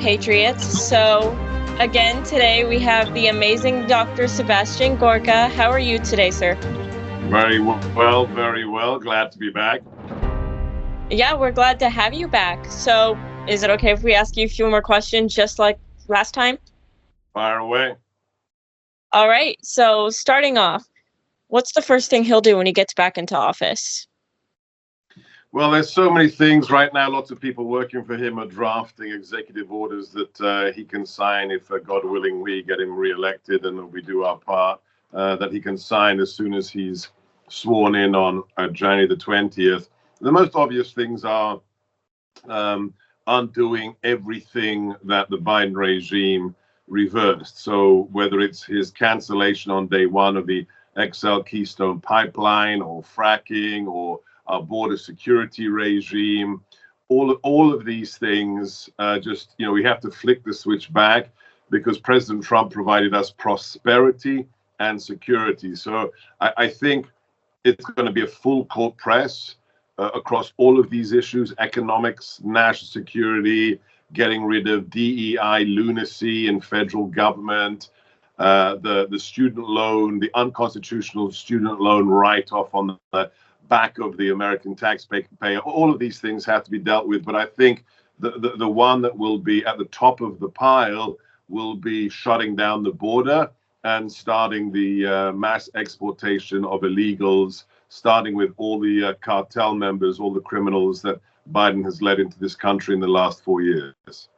Patriots. So, again, today we have the amazing Dr. Sebastian Gorka. How are you today, sir? Very well, very well. Glad to be back. Yeah, we're glad to have you back. So, is it okay if we ask you a few more questions just like last time? Fire away. All right. So, starting off, what's the first thing he'll do when he gets back into office? Well, there's so many things right now. Lots of people working for him are drafting executive orders that he can sign if, God willing, we get him reelected and we do our part, that he can sign as soon as he's sworn in on January the 20th. The most obvious things are undoing everything that the Biden regime reversed. So whether it's his cancellation on day one of the XL Keystone pipeline or fracking or our border security regime, all of these things, we have to flick the switch back because President Trump provided us prosperity and security. So I think it's going to be a full court press across all of these issues: economics, national security, getting rid of DEI lunacy in federal government, the student loan, the unconstitutional student loan write-off on the back of the American taxpayer. All of these things have to be dealt with. But I think the one that will be at the top of the pile will be shutting down the border and starting the mass exportation of illegals, starting with all the cartel members, all the criminals that Biden has led into this country in the last 4 years.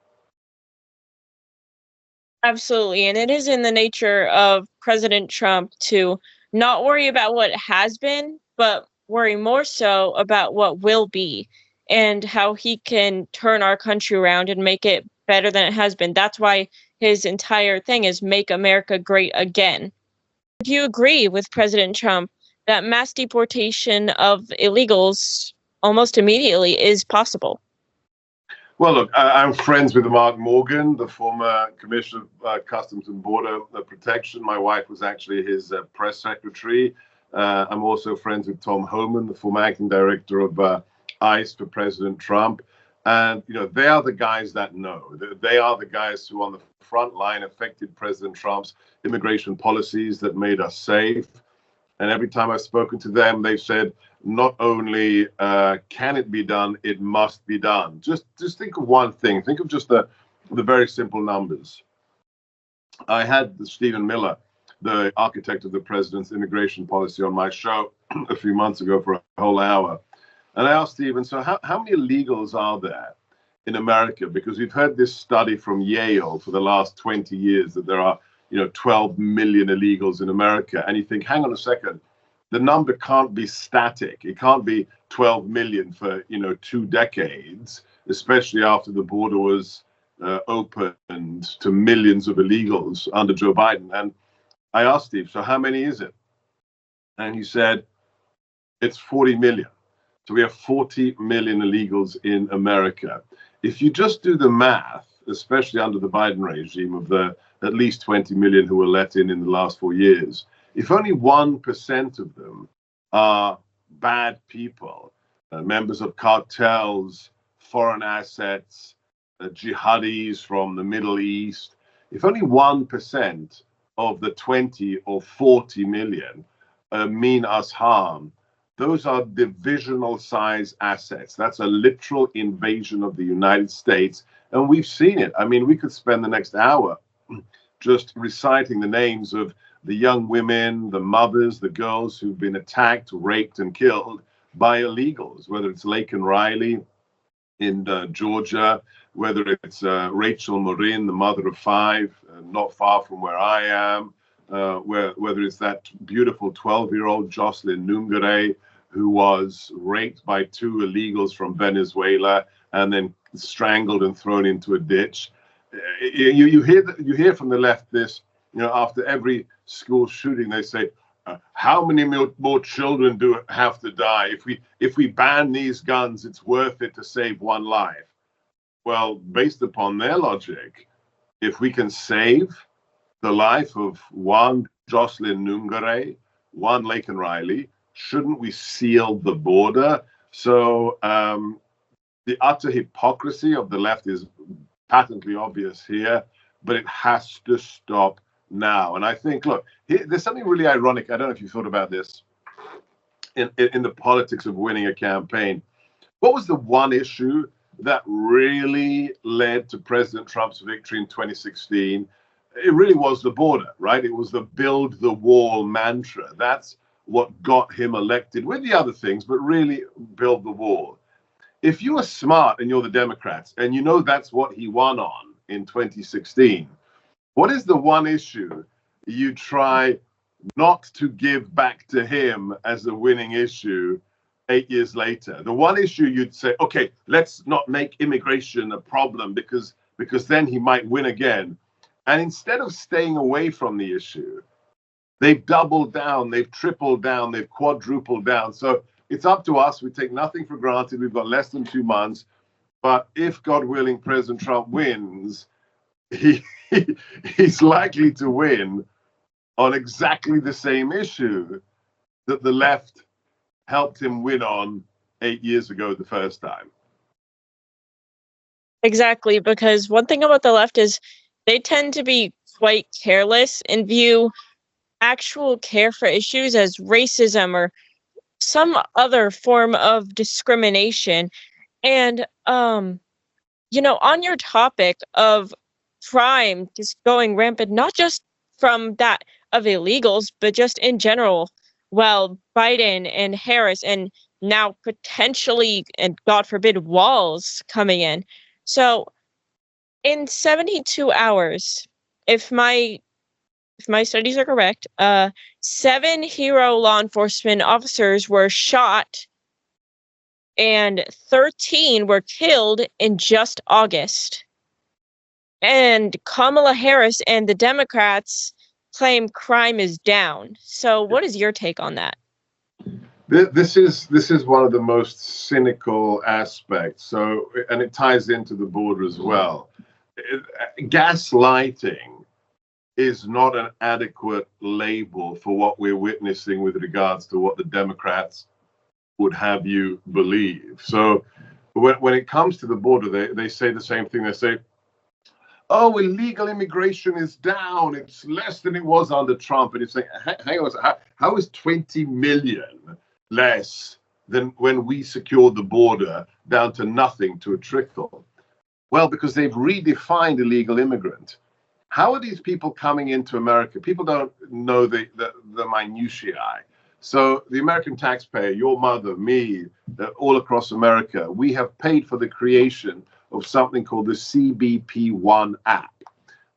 Absolutely. And it is in the nature of President Trump to not worry about what has been, but worry more so about what will be and how he can turn our country around and make it better than it has been. That's why his entire thing is make America great again. Do you agree with President Trump that mass deportation of illegals almost immediately is possible? Well, look, I'm friends with Mark Morgan, the former Commissioner of Customs and Border Protection. My wife was actually his press secretary. I'm also friends with Tom Homan, the former acting director of ICE for President Trump. And, they are the guys that know. They are the guys who on the front line affected President Trump's immigration policies that made us safe. And every time I've spoken to them, they've said, not only can it be done, it must be done. Just think of one thing. Think of just the very simple numbers. I had Stephen Miller, the architect of the president's immigration policy, on my show a few months ago for a whole hour. And I asked Stephen, so how many illegals are there in America? Because we've heard this study from Yale for the last 20 years that there are 12 million illegals in America. And you think, hang on a second, the number can't be static. It can't be 12 million for 2 decades, especially after the border was opened to millions of illegals under Joe Biden. And I asked Steve, so how many is it? And he said, it's 40 million. So we have 40 million illegals in America. If you just do the math, especially under the Biden regime of the at least 20 million who were let in the last 4 years, if only 1% of them are bad people, members of cartels, foreign assets, jihadis from the Middle East, if only 1% of the 20 or 40 million mean us harm, those are divisional size assets. That's a literal invasion of the United States. And we've seen it. I mean, we could spend the next hour just reciting the names of the young women, the mothers, the girls who've been attacked, raped, and killed by illegals, whether it's Laken Riley in Georgia, whether it's Rachel Marin, the mother of 5, not far from where I am, whether it's that beautiful 12-year-old Jocelyn Nungare, who was raped by 2 illegals from Venezuela and then strangled and thrown into a ditch. You hear from the left this, after every school shooting, they say, how many more children do have to die? If we ban these guns, it's worth it to save one life. Well, based upon their logic, if we can save the life of one Jocelyn Nungare, one Laken Riley, shouldn't we seal the border? So the utter hypocrisy of the left is patently obvious here, but it has to stop now. And I think, look, there's something really ironic. I don't know if you thought about this in the politics of winning a campaign. What was the one issue that really led to President Trump's victory in 2016? It really was the border, right? It was the build the wall mantra. That's what got him elected, with the other things, but really build the wall. If you are smart and you're the Democrats and you know that's what he won on in 2016, what is the one issue you try not to give back to him as a winning issue 8 years later? The one issue you'd say, okay, let's not make immigration a problem because then he might win again. And instead of staying away from the issue, they've doubled down, they've tripled down, they've quadrupled down. So it's up to us. We take nothing for granted. We've got less than 2 months. But if, God willing, President Trump wins, he's likely to win on exactly the same issue that the left helped him win on 8 years ago the first time. Exactly, because one thing about the left is they tend to be quite careless and view actual care for issues as racism or some other form of discrimination. And on your topic of crime just going rampant, not just from that of illegals, but just in general, well, Biden and Harris and now potentially, and God forbid, walls coming in. So in 72 hours, if my studies are correct, 7 hero law enforcement officers were shot and 13 were killed in just August. And Kamala Harris and the Democrats claim crime is down. So what is your take on that? This is one of the most cynical aspects. So, and it ties into the border as well. Gaslighting is not an adequate label for what we're witnessing with regards to what the Democrats would have you believe. So when it comes to the border, they say the same thing. They say, oh, illegal immigration is down. It's less than it was under Trump. And it's like, hang on, how is 20 million less than when we secured the border down to nothing, to a trickle? Well, because they've redefined illegal immigrant. How are these people coming into America? People don't know the minutiae. So the American taxpayer, your mother, me, all across America, we have paid for the creation of something called the CBP-1 app.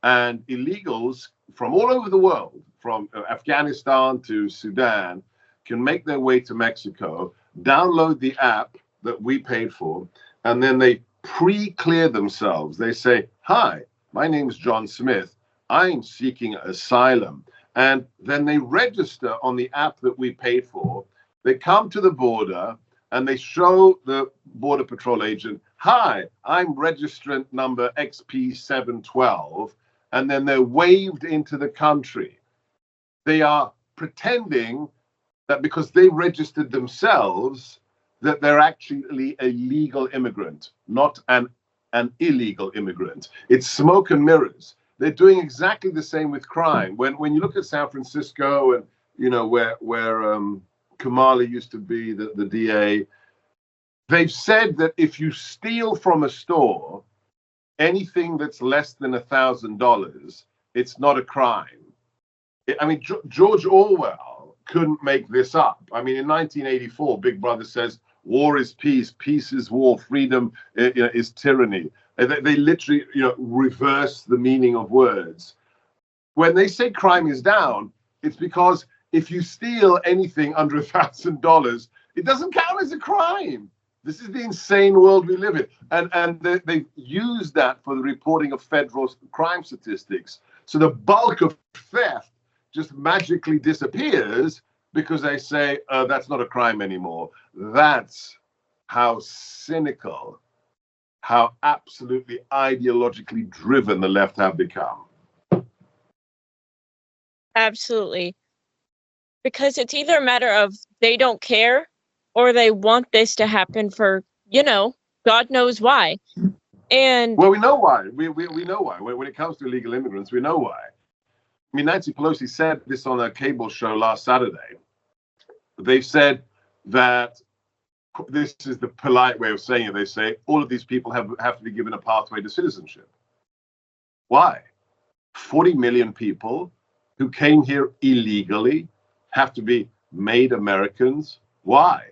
And illegals from all over the world, from Afghanistan to Sudan, can make their way to Mexico, download the app that we paid for, and then they pre-clear themselves. They say, hi, my name is John Smith. I'm seeking asylum. And then they register on the app that we paid for. They come to the border and they show the Border Patrol agent, hi, I'm registrant number XP712. And then they're waved into the country. They are pretending that because they registered themselves, that they're actually a legal immigrant, not an illegal immigrant. It's smoke and mirrors. They're doing exactly the same with crime. When you look at San Francisco and where Kamala used to be the DA, they've said that if you steal from a store anything that's less than $1,000, it's not a crime. I mean, George Orwell couldn't make this up. I mean, in 1984, Big Brother says, war is peace, peace is war, freedom is tyranny. They literally, reverse the meaning of words. When they say crime is down, it's because if you steal anything under $1,000, it doesn't count as a crime. This is the insane world we live in. And they use that for the reporting of federal crime statistics. So the bulk of theft just magically disappears because they say, that's not a crime anymore. That's how cynical, how absolutely ideologically driven the left have become. Absolutely. Because it's either a matter of they don't care or they want this to happen for, God knows why. And Well, we know why. We know why. When it comes to illegal immigrants, we know why. I mean, Nancy Pelosi said this on a cable show last Saturday. They've said that this is the polite way of saying it. They say all of these people have to be given a pathway to citizenship. Why? 40 million people who came here illegally have to be made Americans. Why?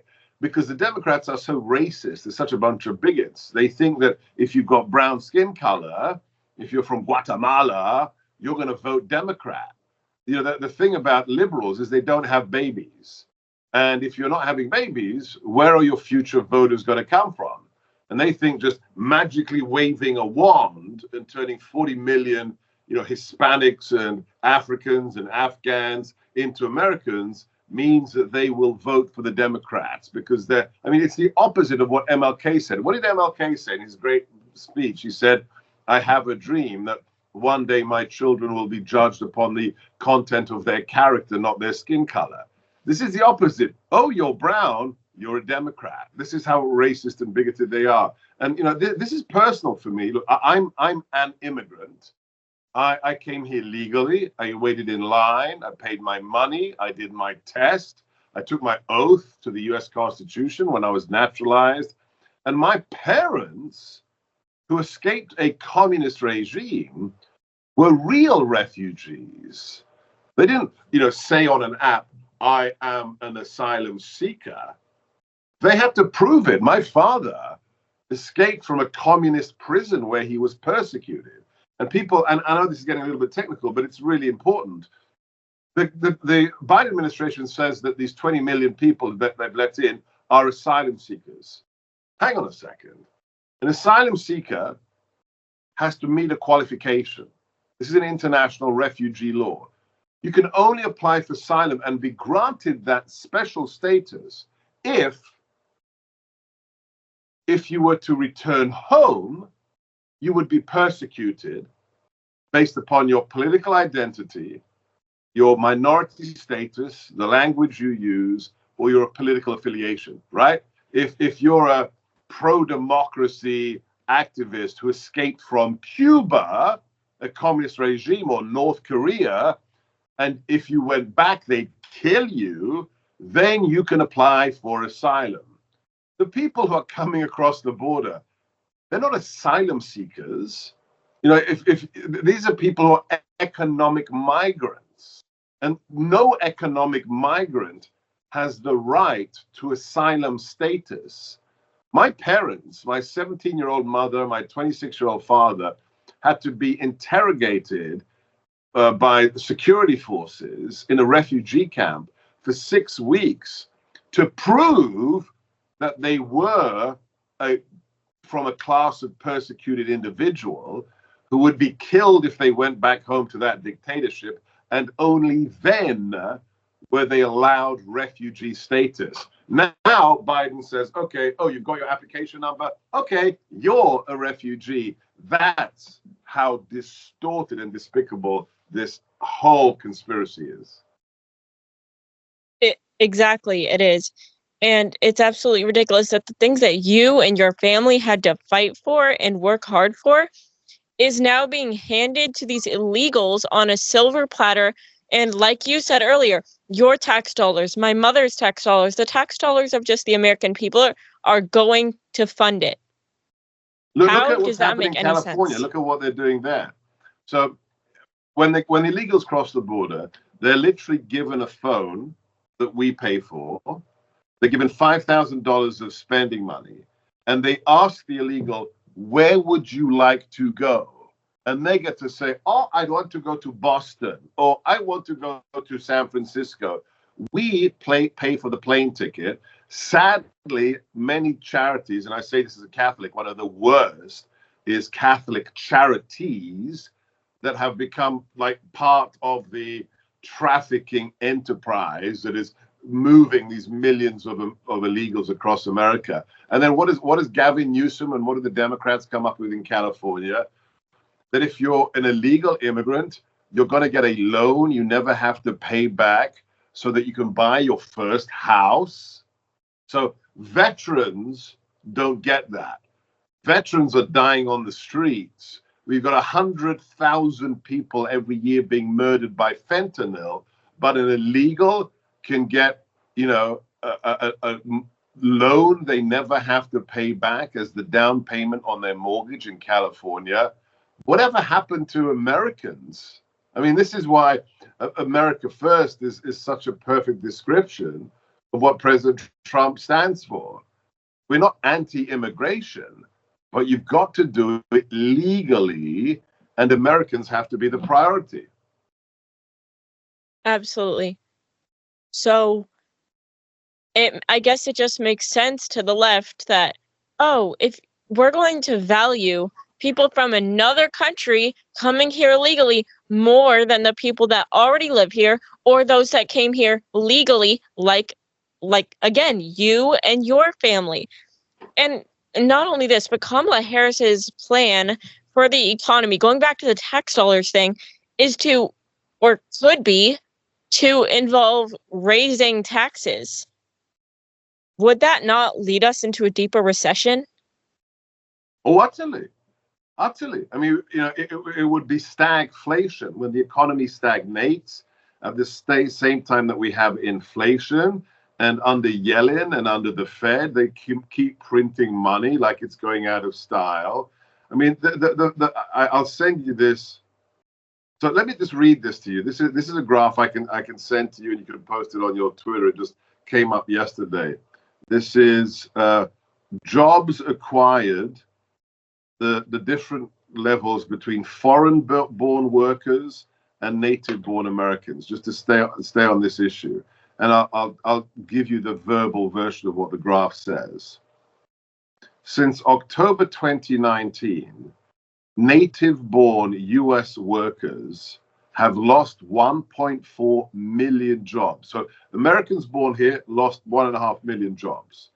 Because the Democrats are so racist. They're such a bunch of bigots. They think that if you've got brown skin color, if you're from Guatemala, you're going to vote Democrat. You know, the thing about liberals is they don't have babies. And if you're not having babies, where are your future voters going to come from? And they think just magically waving a wand and turning 40 million, Hispanics and Africans and Afghans into Americans means that they will vote for the Democrats because it's the opposite of what MLK said. What did MLK say in his great speech? He said, I have a dream that one day my children will be judged upon the content of their character, not their skin color. This is the opposite. Oh, you're brown, you're a Democrat. This is how racist and bigoted they are. And, this is personal for me. Look, I'm an immigrant. I came here legally. I waited in line. I paid my money. I did my test. I took my oath to the U.S. Constitution when I was naturalized. And my parents, who escaped a communist regime, were real refugees. They didn't, say on an app, I am an asylum seeker. They had to prove it. My father escaped from a communist prison where he was persecuted. And people, and I know this is getting a little bit technical, but it's really important. The Biden administration says that these 20 million people that they've let in are asylum seekers. Hang on a second. An asylum seeker has to meet a qualification. This is an international refugee law. You can only apply for asylum and be granted that special status if you were to return home, you would be persecuted based upon your political identity, your minority status, the language you use, or your political affiliation, right? If you're a pro-democracy activist who escaped from Cuba, a communist regime, or North Korea, and if you went back, they'd kill you, then you can apply for asylum. The people who are coming across the border, they're not asylum seekers. If these are people who are economic migrants, and no economic migrant has the right to asylum status. My parents, my 17-year-old mother, my 26-year-old father, had to be interrogated by the security forces in a refugee camp for 6 weeks to prove that they were from a class of persecuted individual who would be killed if they went back home to that dictatorship, and only then were they allowed refugee status. Now Biden says, okay, oh, you've got your application number? Okay, you're a refugee. That's how distorted and despicable this whole conspiracy is. Exactly, it is. And it's absolutely ridiculous that the things that you and your family had to fight for and work hard for is now being handed to these illegals on a silver platter. And like you said earlier, your tax dollars, my mother's tax dollars, the tax dollars of just the American people are going to fund it. Look How at what's does that happening make in any California. sense? Look at what they're doing there. So when illegals cross the border, they're literally given a phone that we pay for. They're given $5,000 of spending money, and they ask the illegal, where would you like to go? And they get to say, oh, I want to go to Boston, or I want to go to San Francisco. We pay for the plane ticket. Sadly, many charities, and I say this as a Catholic, one of the worst is Catholic charities that have become like part of the trafficking enterprise that is moving these millions of illegals across America. And then what is Gavin Newsom and what do the Democrats come up with in California? That if you're an illegal immigrant, you're going to get a loan you never have to pay back so that you can buy your first house. So veterans don't get that. Veterans are dying on the streets. We've got 100,000 people every year being murdered by fentanyl, but an illegal can get, a loan they never have to pay back as the down payment on their mortgage in California. Whatever happened to Americans? I mean, this is why America First is such a perfect description of what President Trump stands for. We're not anti-immigration, but you've got to do it legally, and Americans have to be the priority. Absolutely. So I guess it just makes sense to the left that, oh, if we're going to value people from another country coming here illegally more than the people that already live here or those that came here legally, like again, you and your family. And not only this, but Kamala Harris's plan for the economy, going back to the tax dollars thing, is to, or could be, to involve raising taxes. Would that not lead us into a deeper recession? Oh, utterly. Utterly. I mean, it would be stagflation. When the economy stagnates at the same time that we have inflation, and under Yellen and under the Fed, they keep printing money like it's going out of style. I mean, I'll send you this. So let me just read this to you. This is a graph I can send to you, and you can post it on your Twitter. It just came up yesterday. This is jobs acquired, the different levels between foreign-born workers and native-born Americans, just to stay on this issue. And I'll give you the verbal version of what the graph says. Since October 2019, native-born U.S. workers have lost 1.4 million jobs. So Americans born here lost 1.5 million jobs.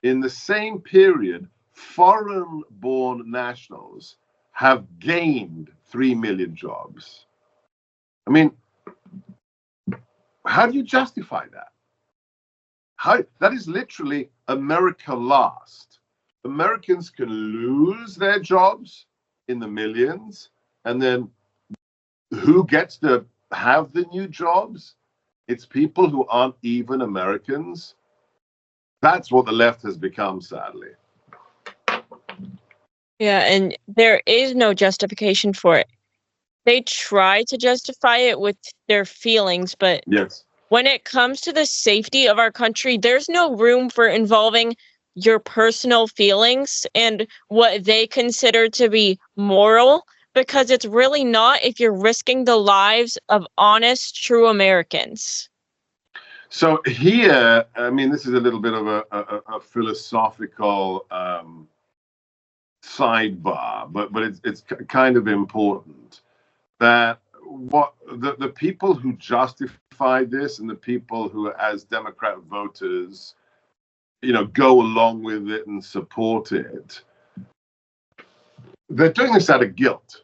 In the same period, foreign-born nationals have gained 3 million jobs. I mean, how do you justify that? That is literally America last. Americans can lose their jobs in the millions, and then who gets to have the new jobs? It's people who aren't even Americans. That's what the left has become, sadly. Yeah, and there is no justification for it. They try to justify it with their feelings, but yes, when it comes to the safety of our country, there's no room for involving your personal feelings and what they consider to be moral, because it's really not if you're risking the lives of honest, true Americans. So here, I mean, this is a little bit of a philosophical sidebar, but it's kind of important that what the people who justify this and the people who, as Democrat voters, go along with it and support it, they're doing this out of guilt,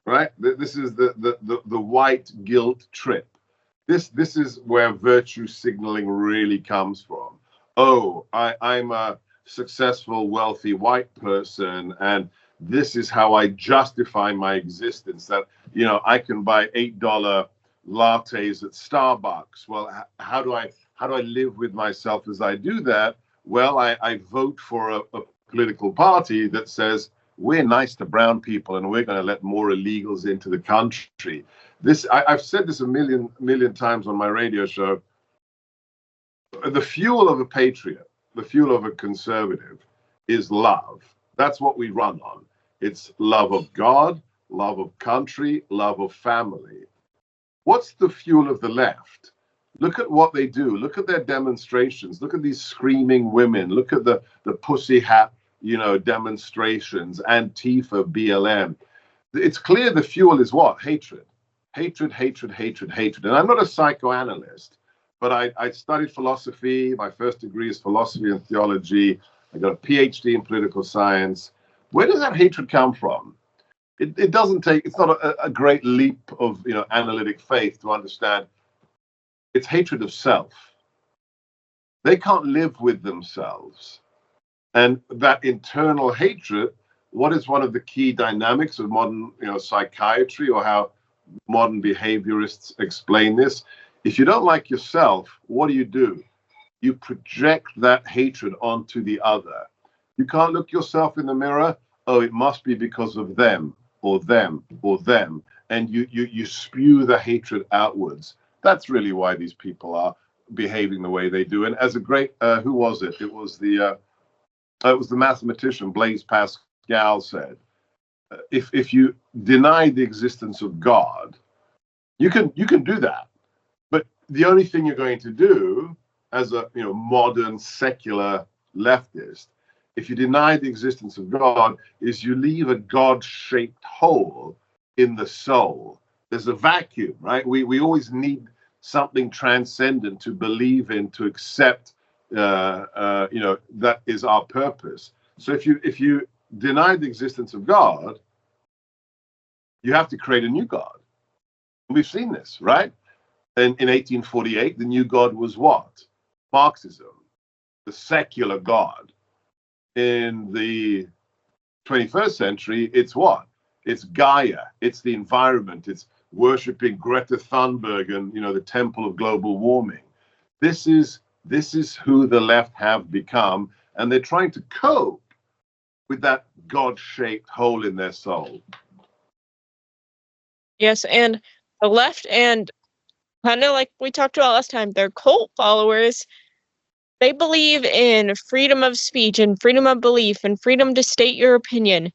right? This is the white guilt trip. This is where virtue signaling really comes from. Oh, I'm a successful, wealthy white person, and this is how I justify my existence, that I can buy $8 lattes at Starbucks. Well, how do I live with myself as I do that? Well, I vote for a political party that says we're nice to brown people and we're going to let more illegals into the country. I've said this a million times on my radio show. The fuel of a patriot, the fuel of a conservative, is love. That's what we run on. It's love of God, love of country, love of family. What's the fuel of the left? Look at what they do. Look at their demonstrations. Look at these screaming women. Look at the pussy hat, demonstrations, Antifa, BLM. It's clear the fuel is what? Hatred. Hatred, hatred, hatred, hatred. And I'm not a psychoanalyst, but I studied philosophy. My first degree is philosophy and theology. I got a PhD in political science. Where does that hatred come from? It doesn't take, it's not a great leap of analytic faith to understand it's hatred of self. They can't live with themselves. And that internal hatred what is one of the key dynamics of modern, psychiatry, or how modern behaviorists explain this? If you don't like yourself, what do? You project that hatred onto the other. You can't look yourself in the mirror. Oh, it must be because of them or them or them. And you spew the hatred outwards. That's really why these people are behaving the way they do. And as a great, who was it? It was the mathematician Blaise Pascal said, if you deny the existence of God, you can do that. But the only thing you're going to do as a modern secular leftist, if you deny the existence of God, is you leave a God-shaped hole in the soul. There's a vacuum, right? We always need something transcendent to believe in, to accept. That is our purpose. So if you deny the existence of God, you have to create a new God. We've seen this, right? In 1848, the new God was what? Marxism, the secular God. In the 21st century, it's what? It's Gaia. It's the environment. It's worshiping Greta Thunberg and the temple of global warming. This is who the left have become, and they're trying to cope with that God-shaped hole in their soul. Yes, and the left, and kind of like we talked about last time, they're cult followers. They believe in freedom of speech and freedom of belief and freedom to state your opinion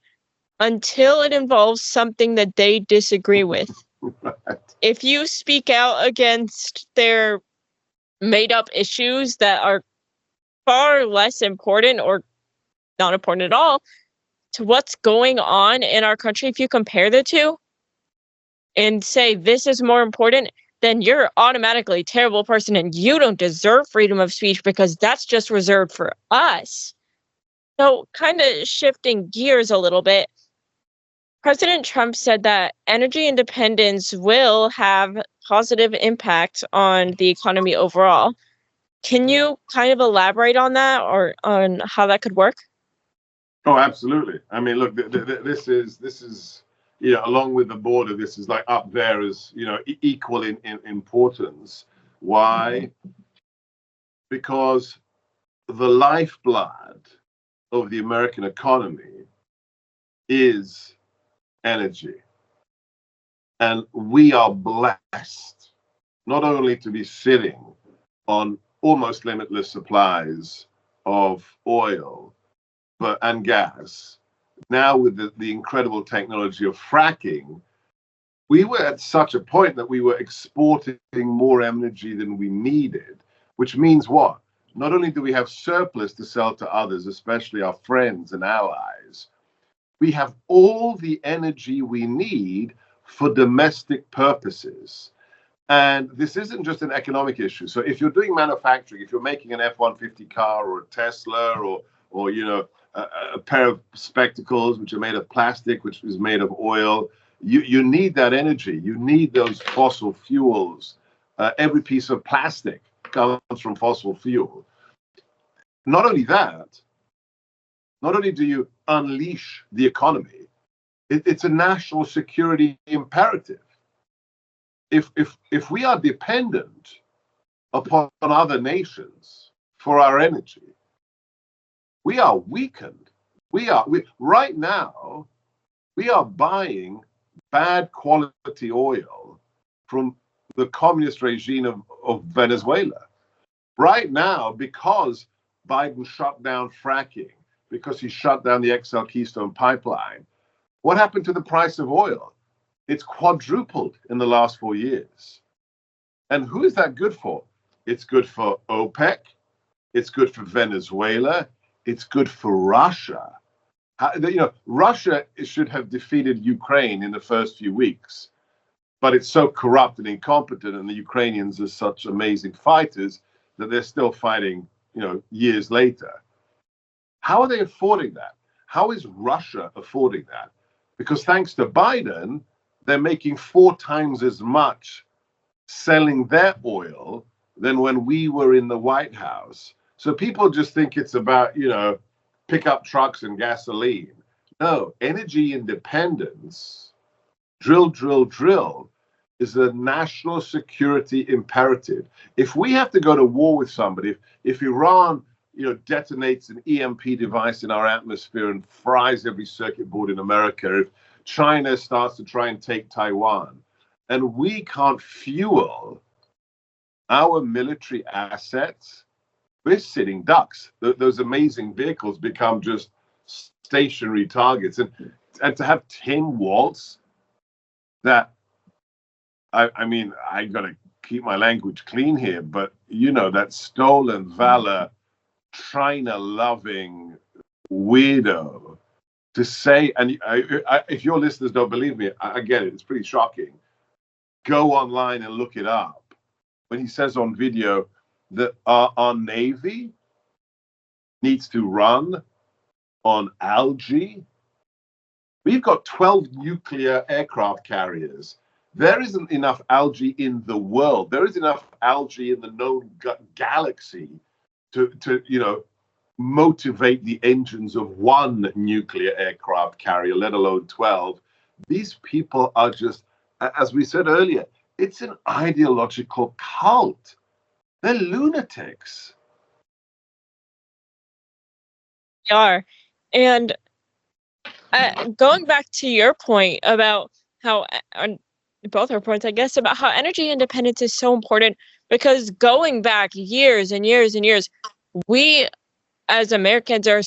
until it involves something that they disagree with. Right. If you speak out against their made-up issues that are far less important or not important at all to what's going on in our country, if you compare the two and say this is more important, then you're automatically a terrible person and you don't deserve freedom of speech because that's just reserved for us. So, kind of shifting gears a little bit, President Trump said that energy independence will have positive impact on the economy overall. Can you kind of elaborate on that or on how that could work? Oh, absolutely. I mean, look, this is along with the border, this is like up there as equal in importance. Why? Because the lifeblood of the American economy is energy, and we are blessed not only to be sitting on almost limitless supplies of oil and gas. Now with the incredible technology of fracking, we were at such a point that we were exporting more energy than we needed, which means what? Not only do we have surplus to sell to others, especially our friends and allies, we have all the energy we need for domestic purposes. And this isn't just an economic issue. So if you're doing manufacturing, if you're making an F-150 car or a Tesla or a pair of spectacles which are made of plastic, which is made of oil, you need that energy. You need those fossil fuels. Every piece of plastic comes from fossil fuel. Not only that, not only do you unleash the economy, it's a national security imperative. If we are dependent upon other nations for our energy, we are weakened. Right now, we are buying bad quality oil from the communist regime of Venezuela. Right now, because Biden shut down fracking, because he shut down the XL Keystone pipeline, what happened to the price of oil? It's quadrupled in the last 4 years. And who is that good for? It's good for OPEC. It's good for Venezuela. It's good for Russia. Russia should have defeated Ukraine in the first few weeks, but it's so corrupt and incompetent, and the Ukrainians are such amazing fighters that they're still fighting, years later. How are they affording that? How is Russia affording that? Because thanks to Biden, they're making 4 times as much selling their oil than when we were in the White House. So people just think it's about, pickup trucks and gasoline. No, energy independence, drill, drill, drill, is a national security imperative. If we have to go to war with somebody, if Iran, detonates an EMP device in our atmosphere and fries every circuit board in America, if China starts to try and take Taiwan, and we can't fuel our military assets, we're sitting ducks. Those amazing vehicles become just stationary targets. And to have Tim Walz, that, I mean, I got to keep my language clean here, but that stolen valor, China-loving weirdo, to say, and if your listeners don't believe me, I get it. It's pretty shocking. Go online and look it up. When he says on video that our Navy needs to run on algae, we've got 12 nuclear aircraft carriers. There isn't enough algae in the world. There is enough algae in the known galaxy to motivate the engines of one nuclear aircraft carrier, let alone 12. These people are just, as we said earlier, it's an ideological cult. They're lunatics. They are. And going back to your point about how, both our points, I guess, about how energy independence is so important, because going back years and years and years, we as Americans are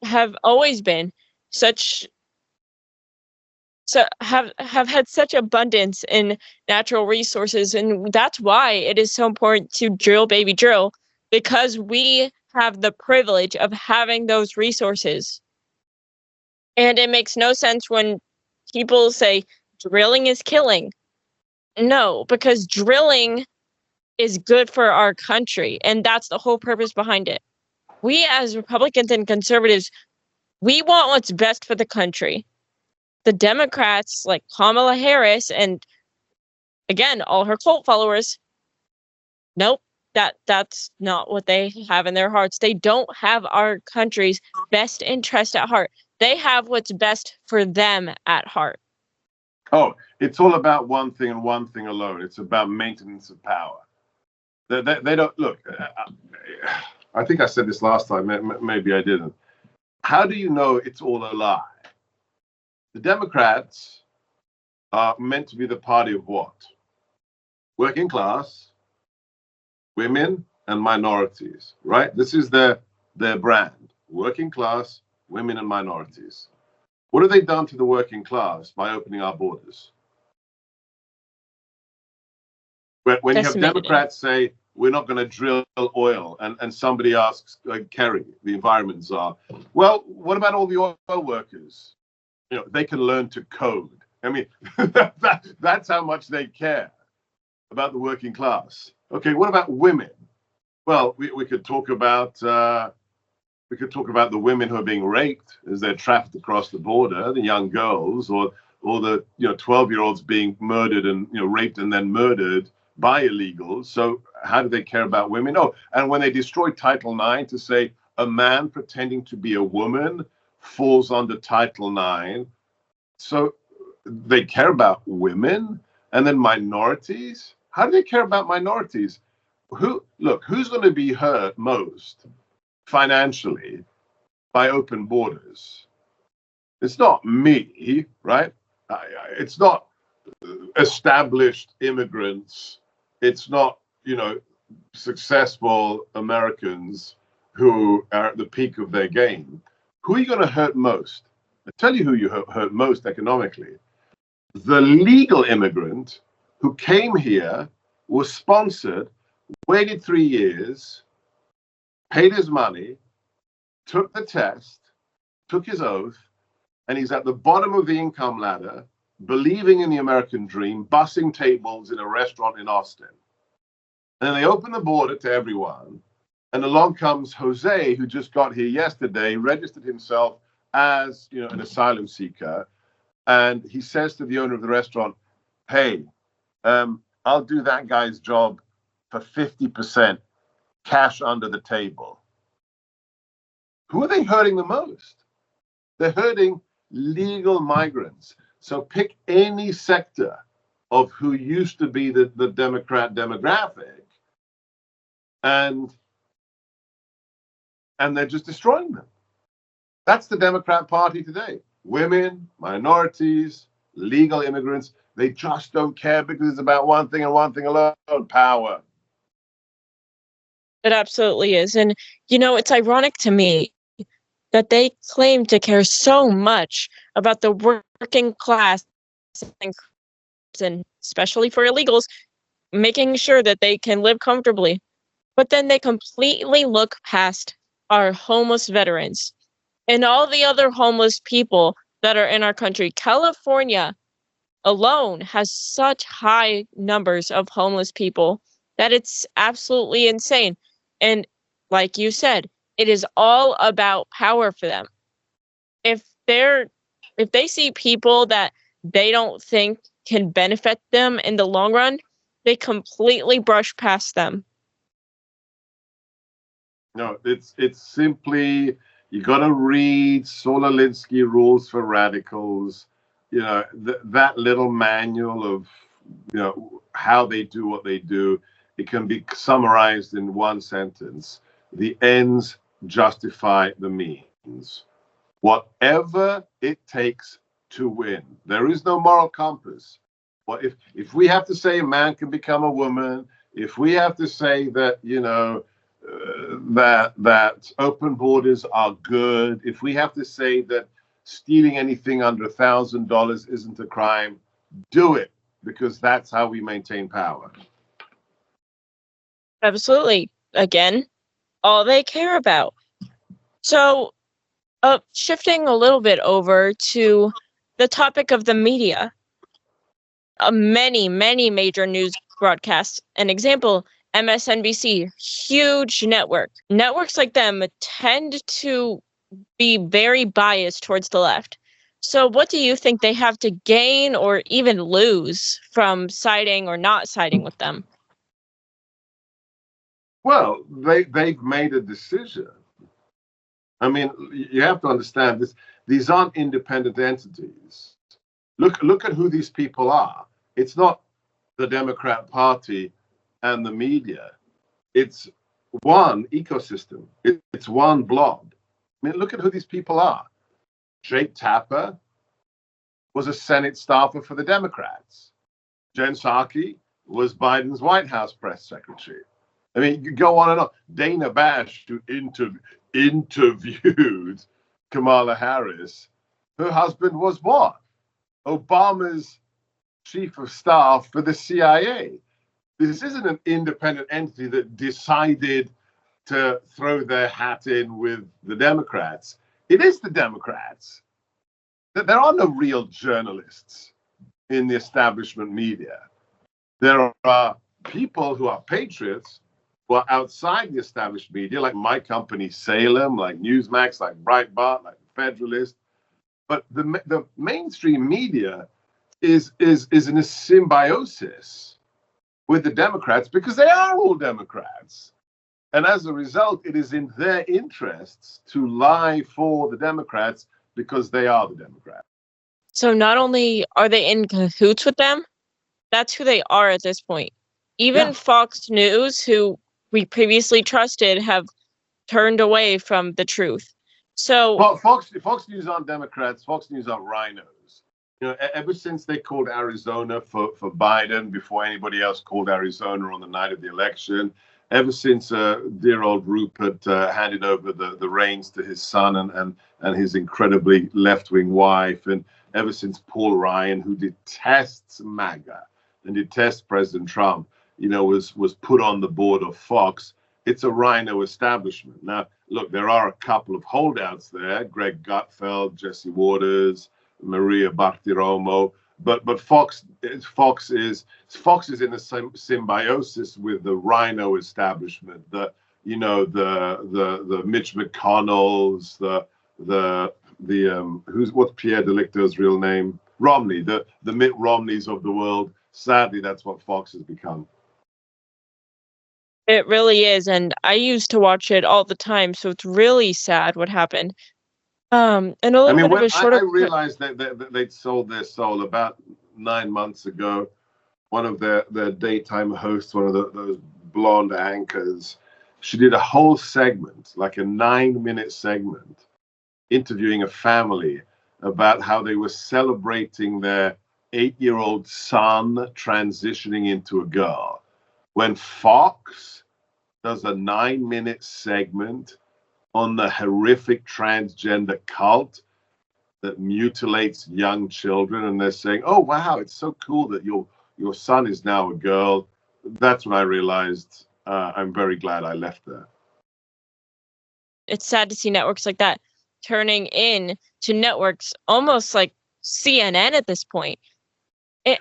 have always been such, so have had such abundance in natural resources, and that's why it is so important to drill, baby, drill, because we have the privilege of having those resources. And it makes no sense when people say drilling is killing. No, because drilling is good for our country, and that's the whole purpose behind it. We as Republicans and conservatives, we want what's best for the country. The Democrats, like Kamala Harris and, again, all her cult followers, nope, that's not what they have in their hearts. They don't have our country's best interest at heart. They have what's best for them at heart. Oh, it's all about one thing and one thing alone. It's about maintenance of power. They don't look. I think I said this last time. Maybe I didn't. How do you know it's all a lie? The Democrats are meant to be the party of what? Working class, women, and minorities, right? This is their brand. Working class, women, and minorities. What have they done to the working class by opening our borders? When you have Democrats say, we're not going to drill oil, and somebody asks, Kerry, the environment czar, well, what about all the oil workers? They can learn to code. I mean, that's how much they care about the working class. Okay, what about women? Well, we could talk about the women who are being raped as they're trafficked across the border, the young girls, or the 12-year-olds being murdered and raped and then murdered by illegals. So how do they care about women? Oh, and when they destroy Title IX to say a man pretending to be a woman falls under Title IX. So they care about women, and then minorities. How do they care about minorities? Who's going to be hurt most financially by open borders? It's not me, right? It's not established immigrants. It's not, successful Americans who are at the peak of their game. Who are you going to hurt most? I tell you who you hurt most economically. The legal immigrant who came here, was sponsored, waited 3 years, paid his money, took the test, took his oath, and he's at the bottom of the income ladder, believing in the American dream, bussing tables in a restaurant in Austin. And then they open the border to everyone, and along comes Jose, who just got here yesterday, registered himself as an asylum seeker, and he says to the owner of the restaurant, hey, I'll do that guy's job for 50% cash under the table. Who are they hurting the most? They're hurting legal migrants. So pick any sector of who used to be the Democrat demographic, and they're just destroying them. That's the Democrat Party today. Women, minorities, legal immigrants, they just don't care because it's about one thing and one thing alone, power. It absolutely is. And, it's ironic to me that they claim to care so much about the working class and especially for illegals, making sure that they can live comfortably. But then they completely look past our homeless veterans and all the other homeless people that are in our country. California alone has such high numbers of homeless people that it's absolutely insane. And like you said, it is all about power for them. If they're if they see people that they don't think can benefit them in the long run, they completely brush past them. No, it's simply, you got to read Saul Alinsky Rules for Radicals. That little manual of how they do what they do. It can be summarized in one sentence: the ends justify the means. Whatever it takes to win. There is no moral compass. Well, if we have to say a man can become a woman, if we have to say that that open borders are good, if we have to say that stealing anything under $1,000 isn't a crime, do it, because that's how we maintain power. Absolutely. Again, all they care about. So, shifting a little bit over to the topic of the media, many, many major news broadcasts. An example, MSNBC, huge network. Networks like them tend to be very biased towards the left. So, what do you think they have to gain or even lose from siding or not siding with them? Well, they've made a decision. I mean, you have to understand this. These aren't independent entities. Look at who these people are. It's not the Democrat Party and the media. It's one ecosystem. It's one blob. I mean, look at who these people are. Jake Tapper was a Senate staffer for the Democrats. Jen Psaki was Biden's White House press secretary. I mean, you go on and on. Dana Bash, who interviewed Kamala Harris, her husband was what? Obama's chief of staff for the CIA. This isn't an independent entity that decided to throw their hat in with the Democrats. It is the Democrats. There are no real journalists in the establishment media. There are people who are patriots who are outside the established media, like my company, Salem, like Newsmax, like Breitbart, like Federalist. But the mainstream media is in a symbiosis with the Democrats because they are all Democrats. And as a result, it is in their interests to lie for the Democrats because they are the Democrats. So, not only are they in cahoots with them, that's who they are at this point. Even Yeah. Fox News, who we previously trusted, have turned away from the truth. So, Well, Fox News aren't Democrats. Fox News are rhinos. Ever since they called Arizona for Biden, before anybody else called Arizona on the night of the election, ever since dear old Rupert handed over the reins to his son and his incredibly left-wing wife, and ever since Paul Ryan, who detests MAGA and detests President Trump, was put on the board of Fox, it's a rhino establishment. Now, look, there are a couple of holdouts there: Greg Gutfeld, Jesse Waters, Maria Bartiromo. But Fox is in a symbiosis with the rhino establishment. The Mitch McConnells, what's Pierre Delicto's real name? Romney, the Mitt Romneys of the world. Sadly, that's what Fox has become. it really is. And I used to watch it all the time. So, it's really sad what happened. And a I little mean, bit of when a I shorter. realized that they'd sold their soul about 9 months ago, one of their daytime hosts, one of those blonde anchors, she did a whole segment, like a 9-minute segment, interviewing a family about how they were celebrating their 8-year-old son transitioning into a girl. When Fox does a 9-minute segment on the horrific transgender cult that mutilates young children, and they're saying, "Oh wow, it's so cool that your son is now a girl," that's when I realized I'm very glad I left there. It's sad to see networks like that turning in to networks almost like CNN at this point.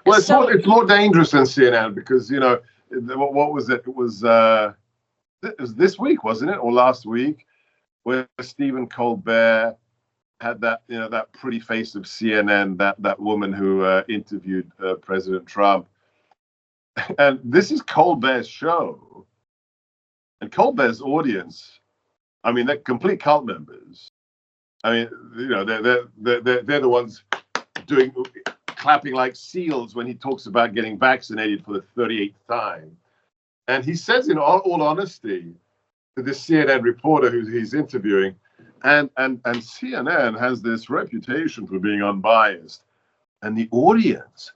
Well, So it's more dangerous than CNN because what was it? It was this week, wasn't it, or last week, where Stephen Colbert had that pretty face of CNN, that woman who interviewed President Trump. And this is Colbert's show, and Colbert's audience, I mean, they're complete cult members. I mean, they're the ones clapping like seals when he talks about getting vaccinated for the 38th time. And he says, in all honesty, to this CNN reporter who he's interviewing, and CNN has this reputation for being unbiased. And the audience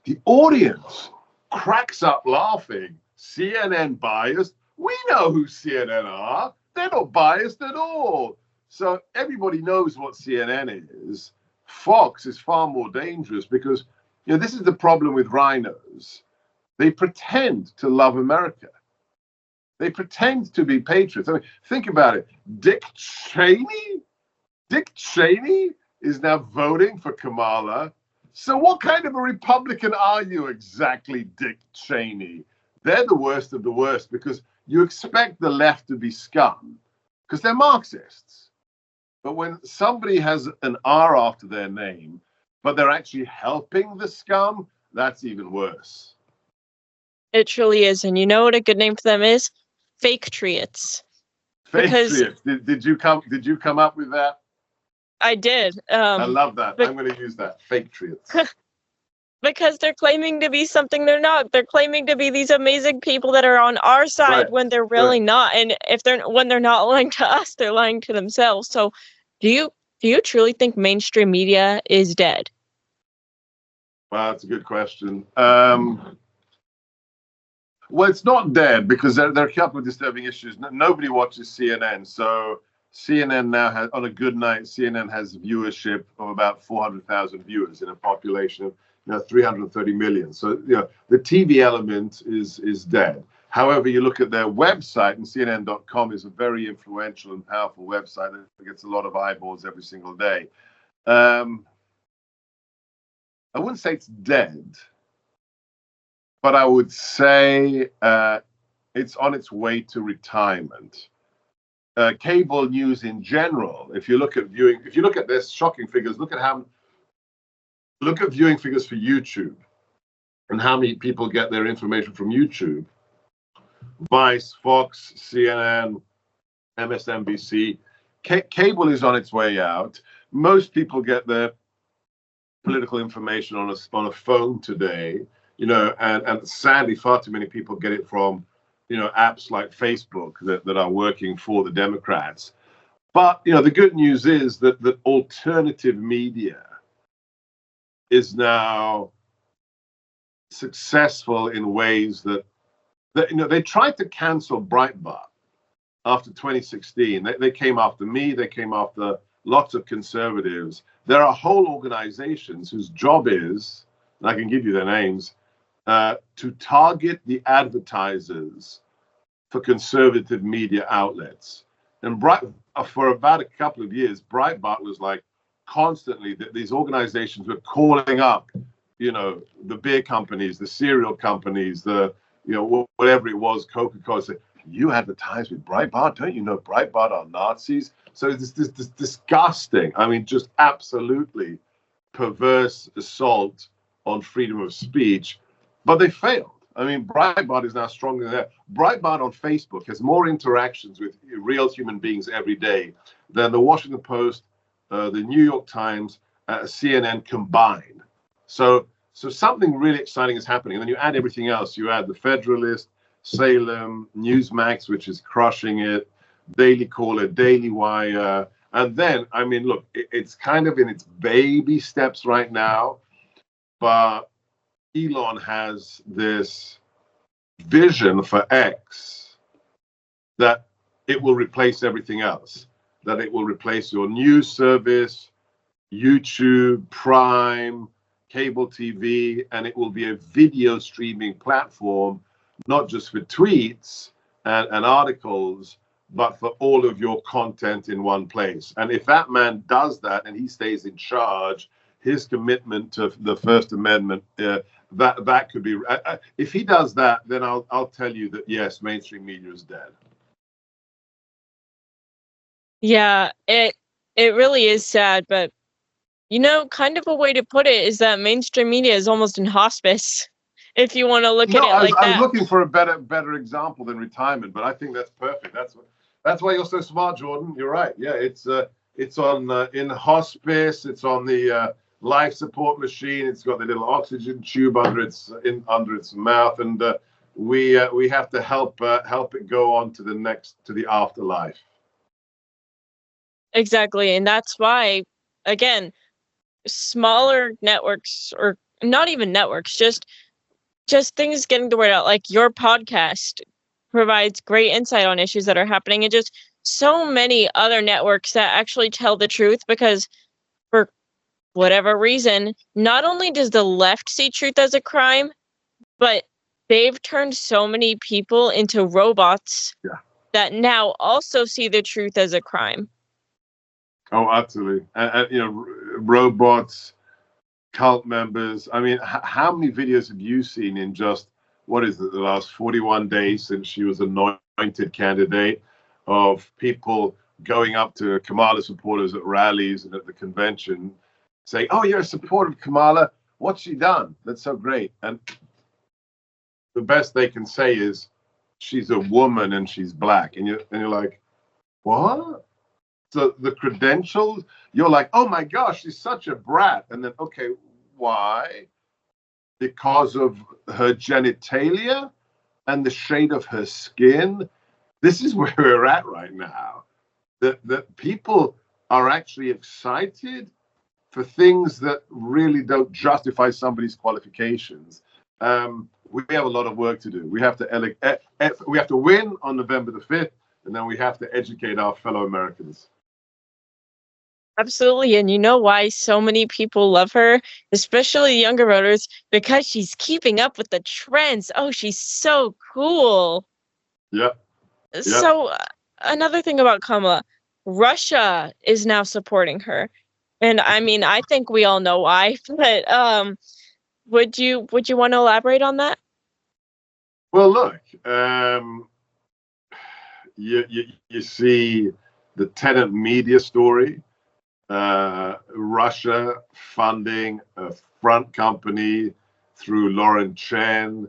cracks up laughing. CNN biased? We know who CNN are. They're not biased at all. So everybody knows what CNN is. Fox is far more dangerous because, this is the problem with rhinos. They pretend to love America. They pretend to be patriots. I mean, think about it. Dick Cheney is now voting for Kamala. So what kind of a Republican are you exactly, Dick Cheney? They're the worst of the worst because you expect the left to be scum because they're Marxists. But when somebody has an R after their name, but they're actually helping the scum, that's even worse. it truly is. And you know what a good name for them is? Fake triots. Patriots. Did you come up with that? I did. I love that. I'm going to use that. Fake triots. Because they're claiming to be something they're not. They're claiming to be these amazing people that are on our side Right. when they're really not. And when they're not lying to us, they're lying to themselves. So do you truly think mainstream media is dead? Well, that's a good question. Well, it's not dead because there are a couple of disturbing issues. Nobody watches CNN, so CNN now has, on a good night, CNN has viewership of about 400,000 viewers in a population of 330 million. So the TV element is dead. However, you look at their website, and CNN.com is a very influential and powerful website that gets a lot of eyeballs every single day. I wouldn't say it's dead, but I would say it's on its way to retirement. Cable news in general, if you look at this shocking figures, look at viewing figures for YouTube and how many people get their information from YouTube. Vice, Fox, CNN, MSNBC. Cable is on its way out. Most people get their political information on a phone today, and sadly, far too many people get it from, apps like Facebook that are working for the Democrats. But, the good news is that alternative media is now successful in ways that they tried to cancel Breitbart after 2016. They came after me. They came after lots of conservatives. There are whole organizations whose job is, and I can give you their names, to target the advertisers for conservative media outlets. And for about a couple of years, Breitbart was like constantly that these organizations were calling up, the beer companies, the cereal companies, whatever it was, Coca-Cola, say, you advertise with Breitbart, don't you know Breitbart are Nazis? So it's this disgusting, I mean, just absolutely perverse assault on freedom of speech, but they failed. I mean, Breitbart is now stronger than that. Breitbart on Facebook has more interactions with real human beings every day than the Washington Post, the New York Times, CNN combined. So something really exciting is happening. And then you add everything else. You add the Federalist, Salem, Newsmax, which is crushing it, Daily Caller, Daily Wire. And then, I mean, look, it's kind of in its baby steps right now, but Elon has this vision for X that it will replace everything else, that it will replace your news service, YouTube, Prime, cable TV, and it will be a video streaming platform, not just for tweets and articles, but for all of your content in one place. And if that man does that and he stays in charge, his commitment to the First Amendment, that could be. If he does that, then I'll tell you that yes, mainstream media is dead. Yeah, it really is sad, but kind of a way to put it is that mainstream media is almost in hospice, if you want to look at it like I was that. looking for a better example than retirement, but I think that's perfect. That's why you're so smart, Jordan. You're right. Yeah, it's on in hospice. It's on the life support machine. It's got the little oxygen tube under its mouth, and we have to help it go on to the afterlife. Exactly, and that's why, again, smaller networks, or not even networks, just things getting the word out, like your podcast provides great insight on issues that are happening, and just so many other networks that actually tell the truth, because for whatever reason, not only does the left see truth as a crime, but they've turned so many people into robots that now also see the truth as a crime. Oh, absolutely. And robots, cult members. I mean, how many videos have you seen in just, what is it, the last 41 days since she was anointed candidate, of people going up to Kamala supporters at rallies and at the convention saying, oh, you're a supporter of Kamala. What's she done? That's so great. And the best they can say is, she's a woman and she's black. And you're like, what? So the credentials, you're like, oh my gosh, she's such a brat. And then, okay, why? Because of her genitalia and the shade of her skin. This is where we're at right now. That people are actually excited for things that really don't justify somebody's qualifications. We have a lot of work to do. We have to win on November the 5th, and then we have to educate our fellow Americans. Absolutely. And you know why so many people love her, especially younger voters? Because she's keeping up with the trends. Oh, she's so cool. Yeah. So, another thing about Kamala, Russia is now supporting her. And I mean, I think we all know why, but would you want to elaborate on that? Well, look, you see the Tenet media story. Russia funding a front company through Lauren Chen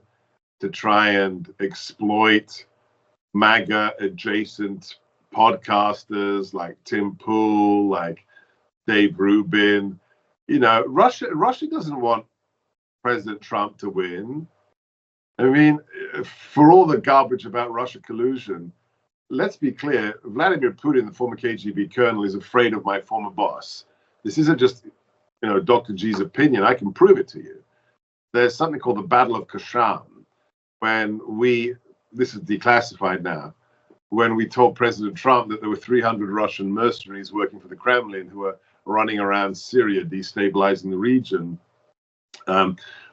to try and exploit MAGA adjacent podcasters like Tim Pool, like Dave Rubin. Russia doesn't want President Trump to win. I mean, for all the garbage about Russia collusion, let's be clear, Vladimir Putin, the former KGB colonel, is afraid of my former boss. This isn't just, Dr. G's opinion. I can prove it to you. There's something called the Battle of Kashan, when this is declassified now, when we told President Trump that there were 300 Russian mercenaries working for the Kremlin who were running around Syria, destabilizing the region.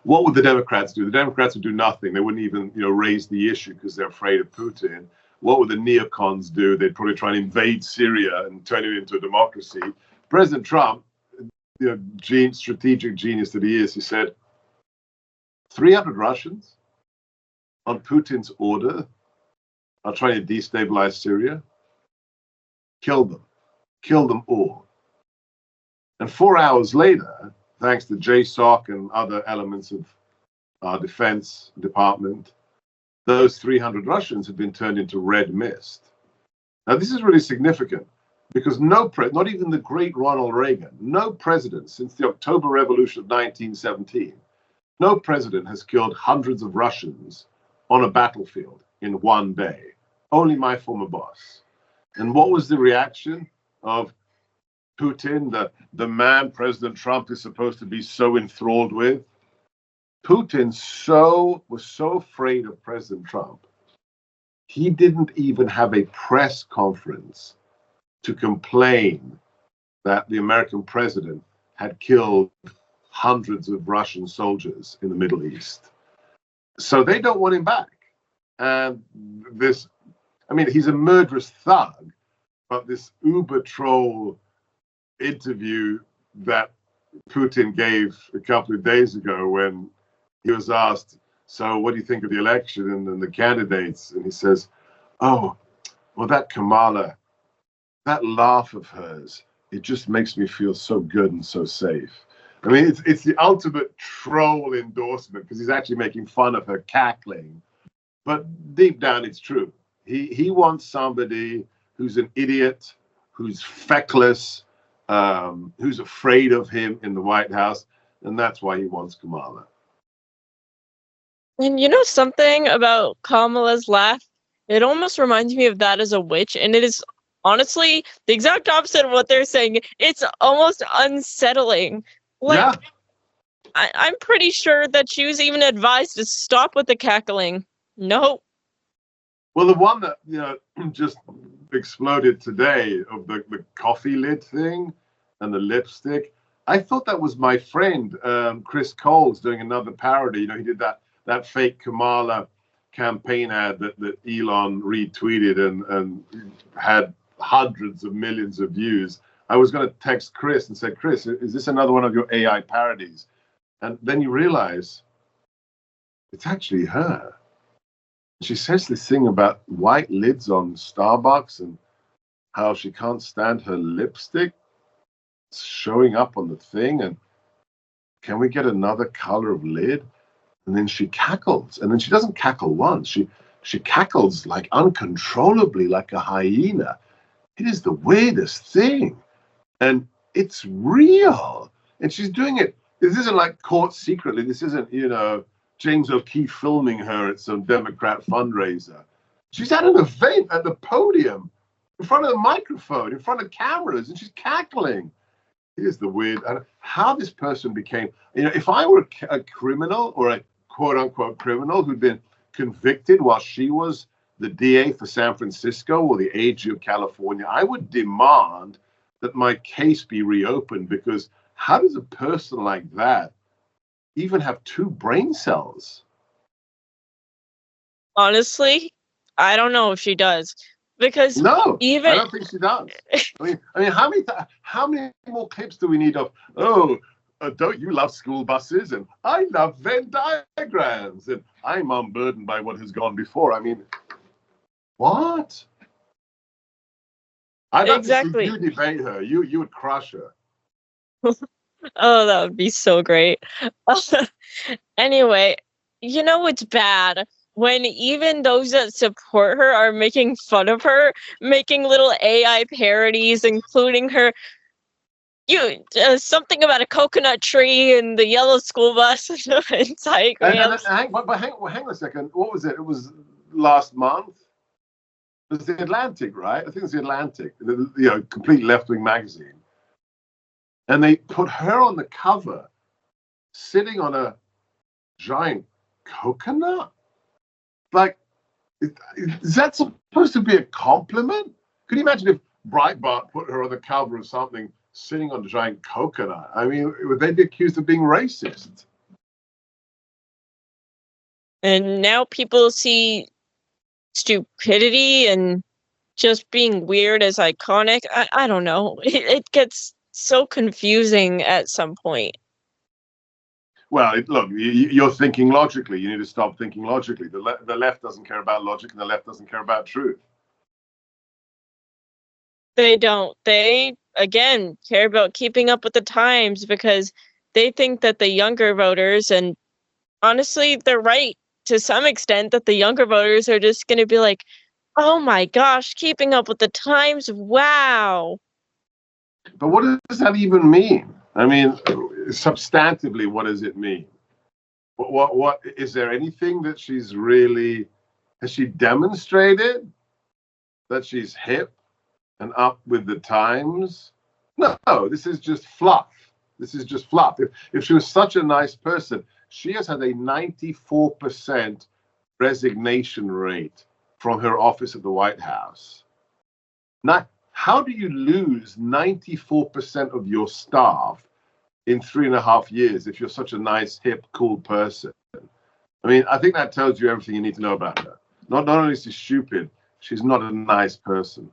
What would the Democrats do? The Democrats would do nothing. They wouldn't even, raise the issue because they're afraid of Putin. What would the neocons do? They'd probably try and invade Syria and turn it into a democracy. President Trump, strategic genius that he is, he said, 300 Russians on Putin's order are trying to destabilize Syria. Kill them all. And 4 hours later, thanks to JSOC and other elements of our defense department, those 300 Russians have been turned into red mist. Now, this is really significant. Because not even the great Ronald Reagan, no president since the October Revolution of 1917, no president has killed hundreds of Russians on a battlefield in one day. Only my former boss. And what was the reaction of Putin, the man President Trump is supposed to be so enthralled with? Putin was so afraid of President Trump, he didn't even have a press conference to complain that the American president had killed hundreds of Russian soldiers in the Middle East. So they don't want him back. And he's a murderous thug, but this Uber troll interview that Putin gave a couple of days ago when he was asked, so what do you think of the election and the candidates? And he says, oh, well, that Kamala, that laugh of hers, it just makes me feel so good and so safe. I mean, it's the ultimate troll endorsement because he's actually making fun of her cackling. But deep down, it's true. He wants somebody who's an idiot, who's feckless, who's afraid of him in the White House. And that's why he wants Kamala. And you know something about Kamala's laugh? It almost reminds me of that as a witch. And it is honestly the exact opposite of what they're saying. It's almost unsettling. Like, yeah. I'm pretty sure that she was even advised to stop with the cackling. No. Well, the one that just exploded today of the coffee lid thing and the lipstick, I thought that was my friend Chris Cole's doing another parody. He did that fake Kamala campaign ad that Elon retweeted and had hundreds of millions of views. I was going to text Chris and say, Chris, is this another one of your AI parodies? And then you realize it's actually her. She says this thing about white lids on Starbucks and how she can't stand her lipstick showing up on the thing. And can we get another color of lid? And then she cackles. And then she doesn't cackle once. She cackles like uncontrollably, like a hyena. It is the weirdest thing. And it's real. And she's doing it. This isn't like caught secretly. This isn't, James O'Keefe filming her at some Democrat fundraiser. She's at an event at the podium, in front of the microphone, in front of cameras, and she's cackling. It is the weird, how this person became, if I were a criminal or a quote unquote criminal who'd been convicted while she was the DA for San Francisco or the AG of California, I would demand that my case be reopened, because how does a person like that even have two brain cells? Honestly, I don't know if she does, because I don't think she does. I mean, how many more clips do we need of? Don't you love school buses? And I love Venn diagrams. And I'm unburdened by what has gone before. I mean, what? I'd love to see you debate her. You would crush her. Oh, that would be so great. Anyway, it's bad when even those that support her are making fun of her, making little AI parodies, including her something about a coconut tree and the yellow school bus and diagrams. Hang on a second. What was it? It was last month. It was the Atlantic, right? I think it was the Atlantic, complete left-wing magazine. And they put her on the cover, sitting on a giant coconut. Like, is that supposed to be a compliment? Could you imagine if Breitbart put her on the cover of something sitting on a giant coconut? I mean, would they be accused of being racist? And now people see stupidity and just being weird as iconic. I don't know. It gets so confusing at some point. Well, look, you're thinking logically. You need to stop thinking logically. The left doesn't care about logic, and the left doesn't care about truth. They don't. They, again, care about keeping up with the times because they think that the younger voters, and honestly, they're right to some extent, that the younger voters are just going to be like, Oh my gosh, keeping up with the times. Wow. But what does that even mean? I mean, substantively, what does it mean? What is there anything that she's really, has she demonstrated that she's hip and up with the times? No, this is just fluff. This is just fluff. If she was such a nice person, she has had a 94% resignation rate from her office at the White House. Now, how do you lose 94% of your staff in 3.5 years if you're such a nice, hip, cool person? I mean, I think that tells you everything you need to know about her. Not only is she stupid, she's not a nice person.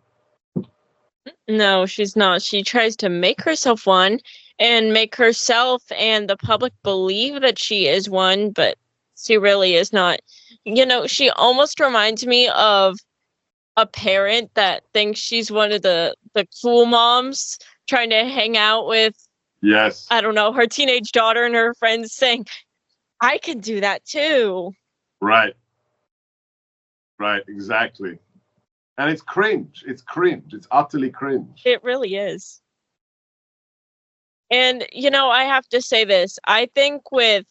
No, she's not. She tries to make herself one and make herself and the public believe that she is one, but she really is not. She almost reminds me of a parent that thinks she's one of the cool moms trying to hang out with, Yes. I don't know, her teenage daughter and her friends saying, I can do that too. Right. Right, exactly. And it's cringe. It's cringe. It's utterly cringe. It really is. And, I have to say this. I think with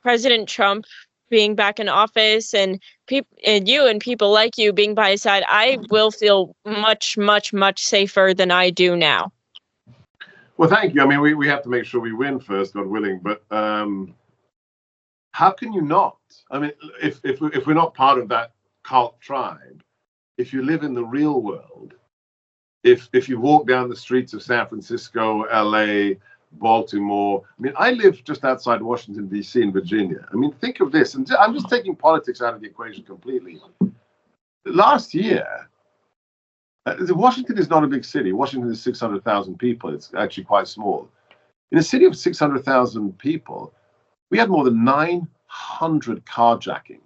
President Trump being back in office and you and people like you being by his side, I will feel much, much, much safer than I do now. Well, thank you. I mean, we have to make sure we win first, God willing. But how can you not? I mean, if we're not part of that cult tribe, if you live in the real world, if you walk down the streets of San Francisco, LA, Baltimore, I mean, I live just outside Washington, D.C. in Virginia. I mean, think of this. And I'm just taking politics out of the equation completely. Last year, Washington is not a big city. Washington is 600,000 people. It's actually quite small. In a city of 600,000 people, we had more than 900 carjackings.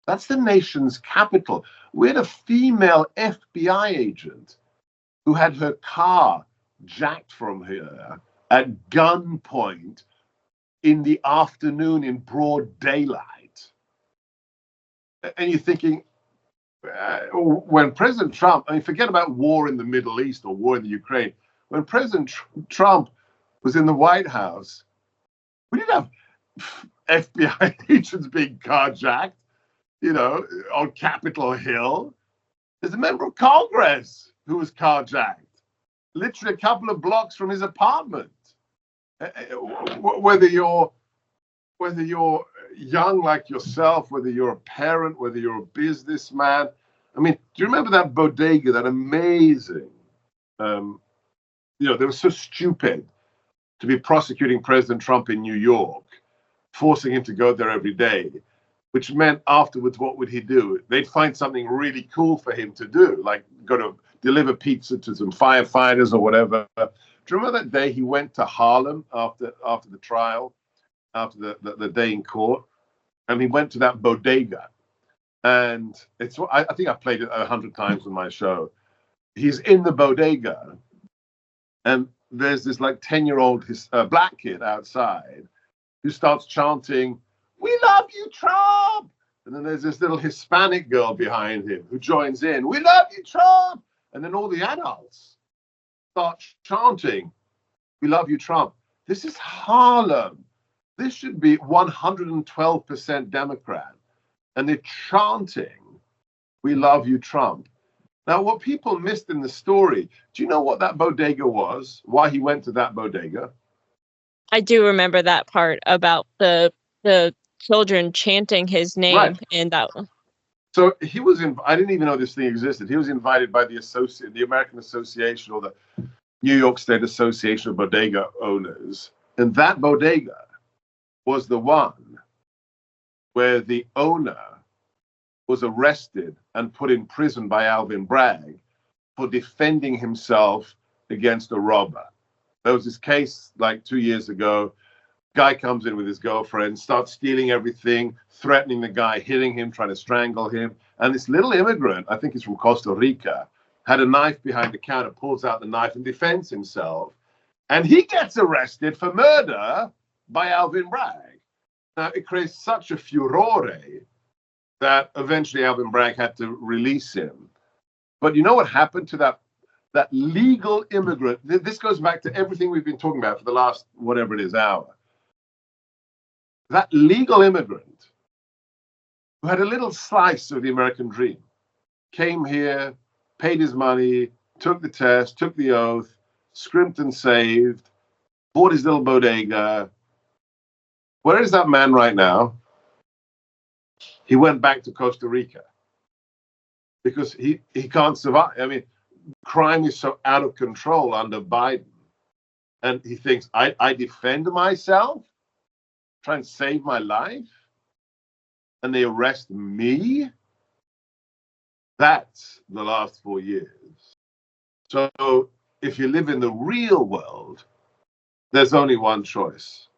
That's the nation's capital. We had a female FBI agent who had her car jacked from her at gunpoint in the afternoon in broad daylight. And you're thinking, when President Trump, I mean, forget about war in the Middle East or war in the Ukraine. When President Trump was in the White House, we didn't have FBI agents being carjacked, on Capitol Hill. There's a member of Congress who was carjacked, literally a couple of blocks from his apartment. Whether you're young like yourself, whether you're a parent, whether you're a businessman. I mean, do you remember that bodega, that amazing, they were so stupid to be prosecuting President Trump in New York, forcing him to go there every day, which meant afterwards, what would he do? They'd find something really cool for him to do, like go to deliver pizza to some firefighters or whatever. Do you remember that day he went to Harlem after the trial, after the day in court, and he went to that bodega, and I think I've played it 100 times on my show. He's in the bodega, and there's this like 10-year-old black kid outside who starts chanting, "We love you, Trump!" And then there's this little Hispanic girl behind him who joins in, "We love you, Trump!" And then all the adults start chanting, "We love you, Trump." This is Harlem. This should be 112% Democrat. And they're chanting, "We love you, Trump." Now, what people missed in the story, do you know what that bodega was? Why he went to that bodega? I do remember that part about the children chanting his name, right. And that. So he was I didn't even know this thing existed. He was invited by the American Association or the New York State Association of Bodega Owners. And that bodega was the one where the owner was arrested and put in prison by Alvin Bragg for defending himself against a robber. There was this case like 2 years ago. Guy comes in with his girlfriend, starts stealing everything, threatening the guy, hitting him, trying to strangle him. And this little immigrant, I think he's from Costa Rica, had a knife behind the counter, pulls out the knife and defends himself. And he gets arrested for murder by Alvin Bragg. Now, it creates such a furore that eventually Alvin Bragg had to release him. But you know what happened to that legal immigrant? This goes back to everything we've been talking about for the last, whatever it is, hour. That legal immigrant who had a little slice of the American dream, came here, paid his money, took the test, took the oath, scrimped and saved, bought his little bodega. Where is that man right now? He went back to Costa Rica because he can't survive. I mean, crime is so out of control under Biden. And he thinks, I defend myself, try and save my life, and they arrest me? That's the last 4 years. So if you live in the real world, there's only one choice.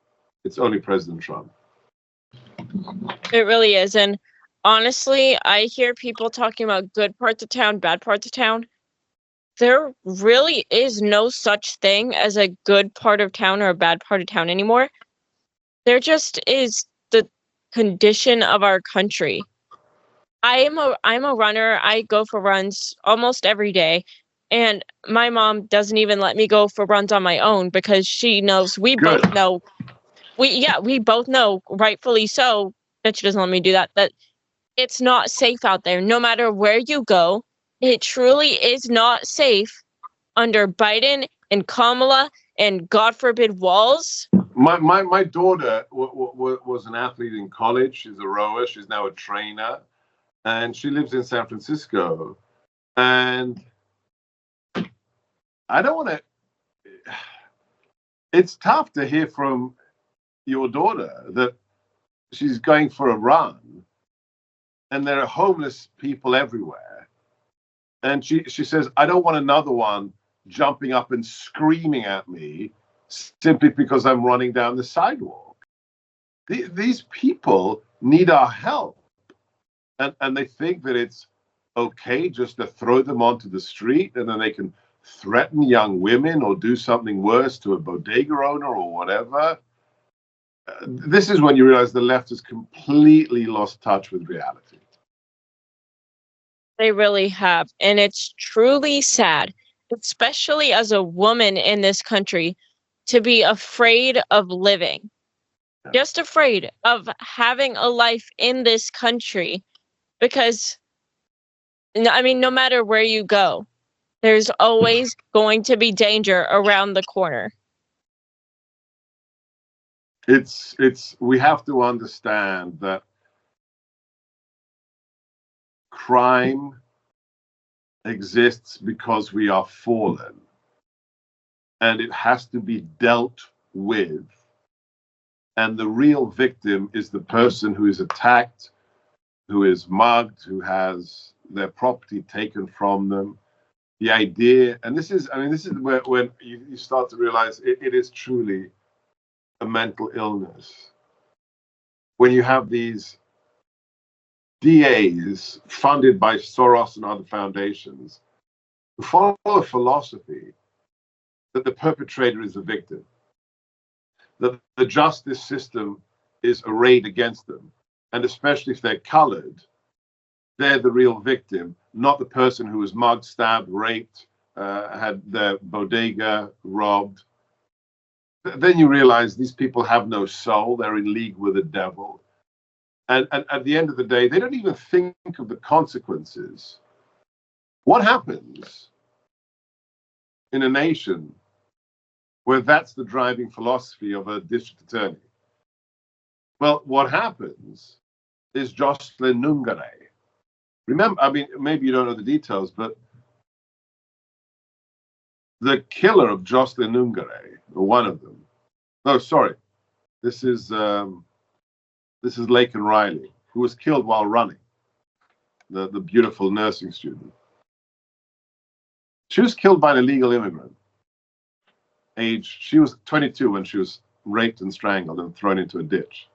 It's only President Trump. It really is. And honestly, I hear people talking about good parts of town, bad parts of town. There really is no such thing as a good part of town or a bad part of town anymore. There just is the condition of our country. I'm a runner. I go for runs almost every day. And my mom doesn't even let me go for runs on my own because she knows Good. we both know, rightfully so, that she doesn't let me do that, that it's not safe out there. No matter where you go, it truly is not safe under Biden and Kamala and, God forbid, Walz. My daughter was an athlete in college. She's a rower. She's now a trainer. And she lives in San Francisco. And I don't want to... It's tough to hear from your daughter that she's going for a run and there are homeless people everywhere. And she says, I don't want another one jumping up and screaming at me simply because I'm running down the sidewalk. These people need our help. And they think that it's okay just to throw them onto the street and then they can threaten young women or do something worse to a bodega owner or whatever. This is when you realize the left has completely lost touch with reality. They really have. And it's truly sad, especially as a woman in this country, to be afraid of living, just afraid of having a life in this country. Because, I mean, no matter where you go, there's always going to be danger around the corner. We have to understand that crime exists because we are fallen, and it has to be dealt with. And the real victim is the person who is attacked, who is mugged, who has their property taken from them. The idea, and this is where when you start to realize it is truly a mental illness. When you have these DAs funded by Soros and other foundations who follow a philosophy that the perpetrator is the victim, that the justice system is arrayed against them, and especially if they're colored, they're the real victim, not the person who was mugged, stabbed, raped, had their bodega robbed. Then you realize these people have no soul. They're in league with the devil. And at the end of the day, they don't even think of the consequences. What happens in a nation where that's the driving philosophy of a district attorney? Well, what happens is Jocelyn Nungare. Remember, I mean, maybe you don't know the details, but the killer of Jocelyn Nungare, or one of them. No, sorry, this is Laken Riley, who was killed while running. The beautiful nursing student. She was killed by an illegal immigrant. She was 22 when she was raped and strangled and thrown into a ditch.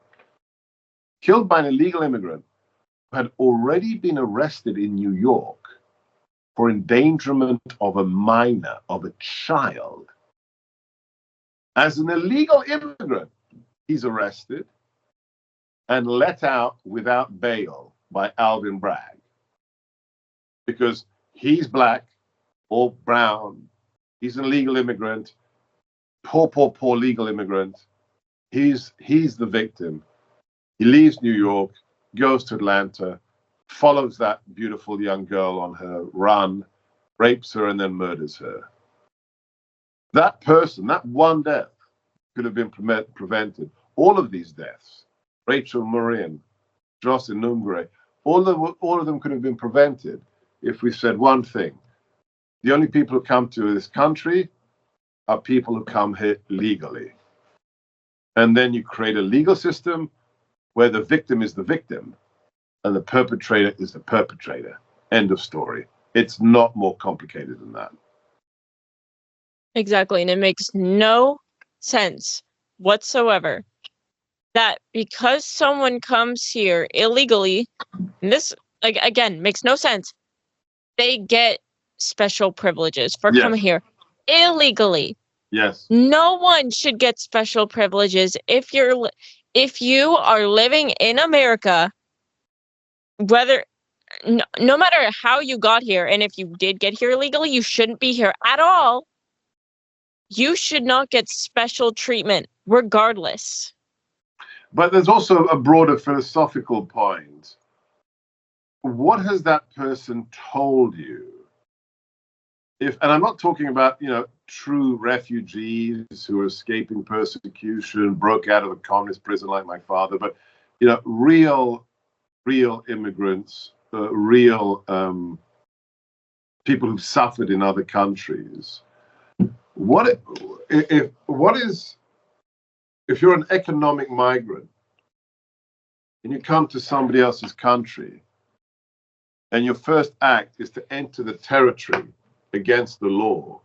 Killed by an illegal immigrant who had already been arrested in New York for endangerment of a minor, of a child. As an illegal immigrant, he's arrested and let out without bail by Alvin Bragg, because he's black or brown. He's an illegal immigrant, poor legal immigrant. He's the victim. He leaves New York, goes to Atlanta, follows that beautiful young girl on her run, rapes her, and then murders her. That person, that one death, could have been prevented. All of these deaths, Rachel Marin, Jocelyn Nungre, all of them could have been prevented if we said one thing. The only people who come to this country are people who come here legally. And then you create a legal system where the victim is the victim and the perpetrator is the perpetrator. End of story. It's not more complicated than that. Exactly. And it makes no sense whatsoever that because someone comes here illegally, and this, like, again, makes no sense, they get special privileges for coming here illegally. Yes. No one should get special privileges if you are living in America, whether no matter how you got here, and if you did get here illegally, you shouldn't be here at all. You should not get special treatment regardless. But there's also a broader philosophical point. What has that person told you? And I'm not talking about, true refugees who are escaping persecution, broke out of a communist prison like my father, but, real immigrants, real people who've suffered in other countries. If you're an economic migrant and you come to somebody else's country and your first act is to enter the territory against the law,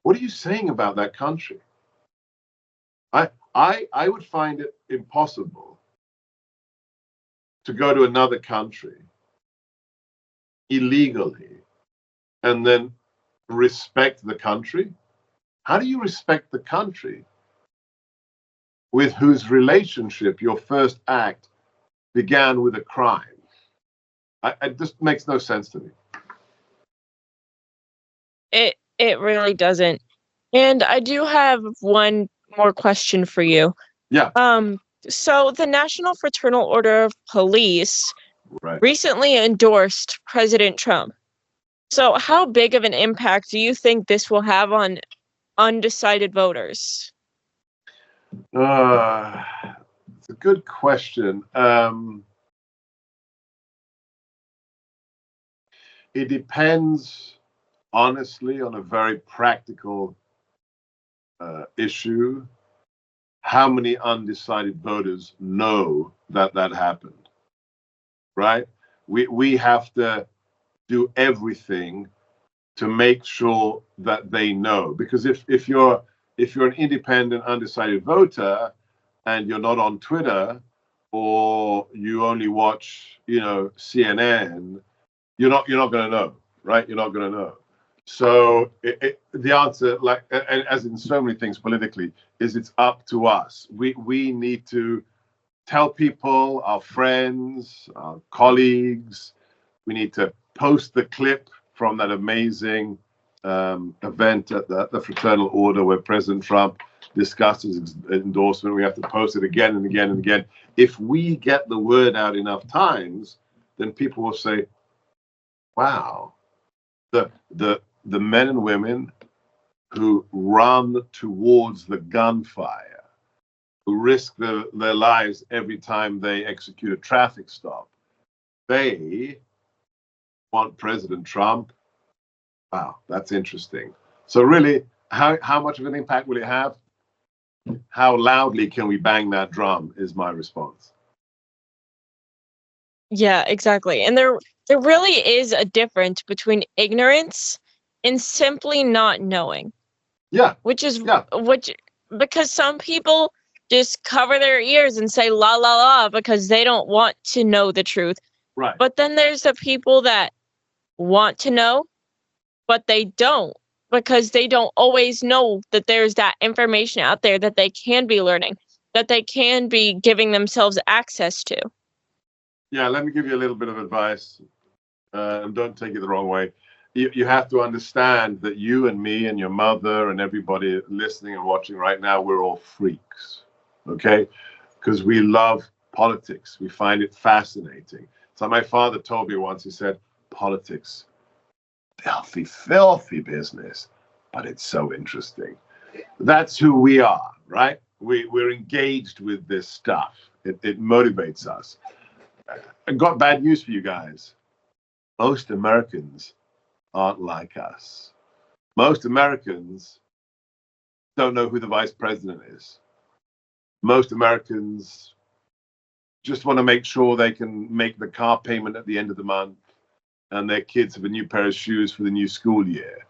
what are you saying about that country? I would find it impossible to go to another country illegally and then respect the country. How do you respect the country with whose relationship your first act began with a crime? It just makes no sense to me. It really doesn't. And I do have one more question for you. Yeah. So the National Fraternal Order of Police recently endorsed President Trump. So how big of an impact do you think this will have on undecided voters? It's a good question. It depends, honestly, on a very practical issue. How many undecided voters know that happened, right? We have to do everything to make sure that they know, because if you're an independent undecided voter and you're not on Twitter or you only watch CNN, you're not going to know, right? You're not going to know. So the answer, like, as in so many things politically, is it's up to us. We need to tell people, our friends, our colleagues. We need to post the clip from that amazing event at the Fraternal Order where President Trump discusses his endorsement. We have to post it again and again and again. If we get the word out enough times, then people will say, wow, the men and women who run towards the gunfire, who risk their lives every time they execute a traffic stop, they want President Trump. Wow, that's interesting. So really, how much of an impact will it have? How loudly can we bang that drum is my response. Yeah, exactly. And there really is a difference between ignorance and simply not knowing. Yeah. Which because some people just cover their ears and say la la la because they don't want to know the truth. Right. But then there's the people that want to know, but they don't, because they don't always know that there's that information out there that they can be learning, that they can be giving themselves access to. Yeah, let me give you a little bit of advice, and don't take it the wrong way. You have to understand that you and me and your mother and everybody listening and watching right now, we're all freaks, okay? Because we love politics. We find it fascinating. So my father told me once, he said, politics, filthy, filthy business, but it's so interesting. That's who we are, right? We're engaged with this stuff. It motivates us. I've got bad news for you guys. Most Americans aren't like us. Most Americans don't know who the vice president is. Most Americans just want to make sure they can make the car payment at the end of the month and their kids have a new pair of shoes for the new school year.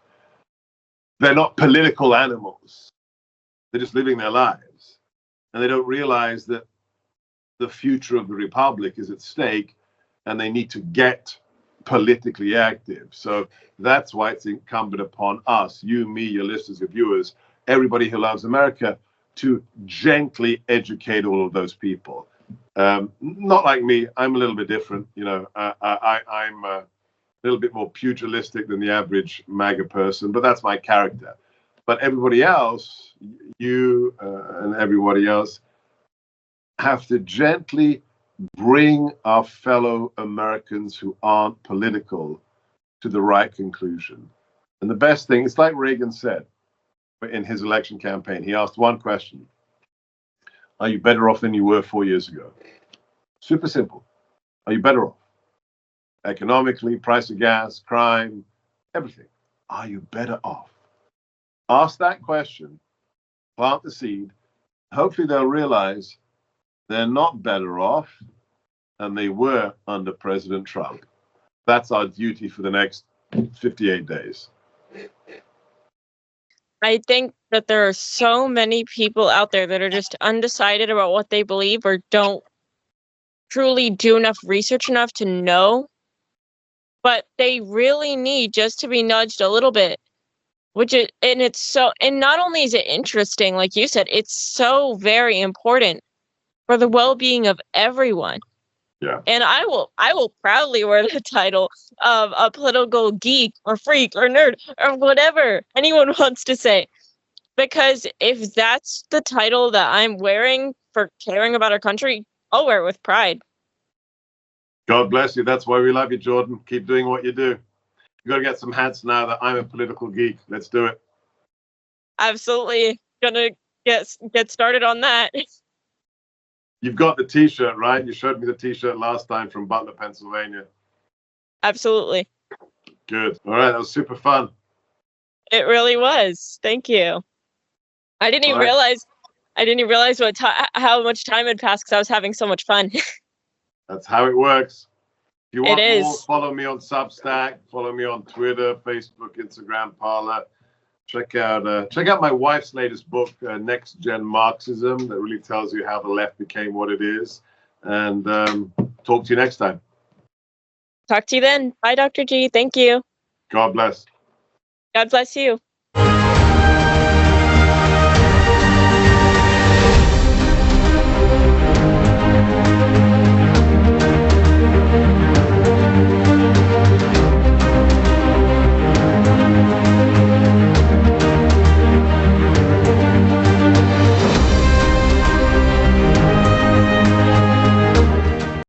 They're not political animals. They're just living their lives. And they don't realize that the future of the republic is at stake and they need to get politically active. So that's why it's incumbent upon us, you, me, your listeners, your viewers, everybody who loves America, to gently educate all of those people. Not like me. I'm a little bit different. You know, I'm a little bit more pugilistic than the average MAGA person, but that's my character. But everybody else, you and everybody else, have to gently bring our fellow Americans who aren't political to the right conclusion. And the best thing, it's like Reagan said in his election campaign. He asked one question: are you better off than you were 4 years ago? Super simple. Are you better off? Economically, price of gas, crime, everything. Are you better off? Ask that question, plant the seed. Hopefully they'll realize they're not better off than they were under President Trump. That's our duty for the next 58 days. I think that there are so many people out there that are just undecided about what they believe or don't truly do enough research enough to know, but they really need just to be nudged a little bit. And not only is it interesting, like you said, it's so very important for the well-being of everyone. Yeah. And I will proudly wear the title of a political geek or freak or nerd or whatever anyone wants to say. Because if that's the title that I'm wearing for caring about our country, I'll wear it with pride. God bless you. That's why we love you, Jordan. Keep doing what you do. You got to get some hats now that I'm a political geek. Let's do it. Absolutely. Gonna get started on that. You've got the T-shirt, right? You showed me the T-shirt last time from Butler, Pennsylvania. Absolutely. Good. All right. That was super fun. It really was. Thank you. I didn't even realize how much time had passed because I was having so much fun. That's how it works. If you want It more, is. follow me on Substack, follow me on Twitter, Facebook, Instagram, Parler. Check out my wife's latest book, Next Gen Marxism, that really tells you how the left became what it is. And talk to you next time. Talk to you then. Bye, Dr. G. Thank you. God bless. God bless you.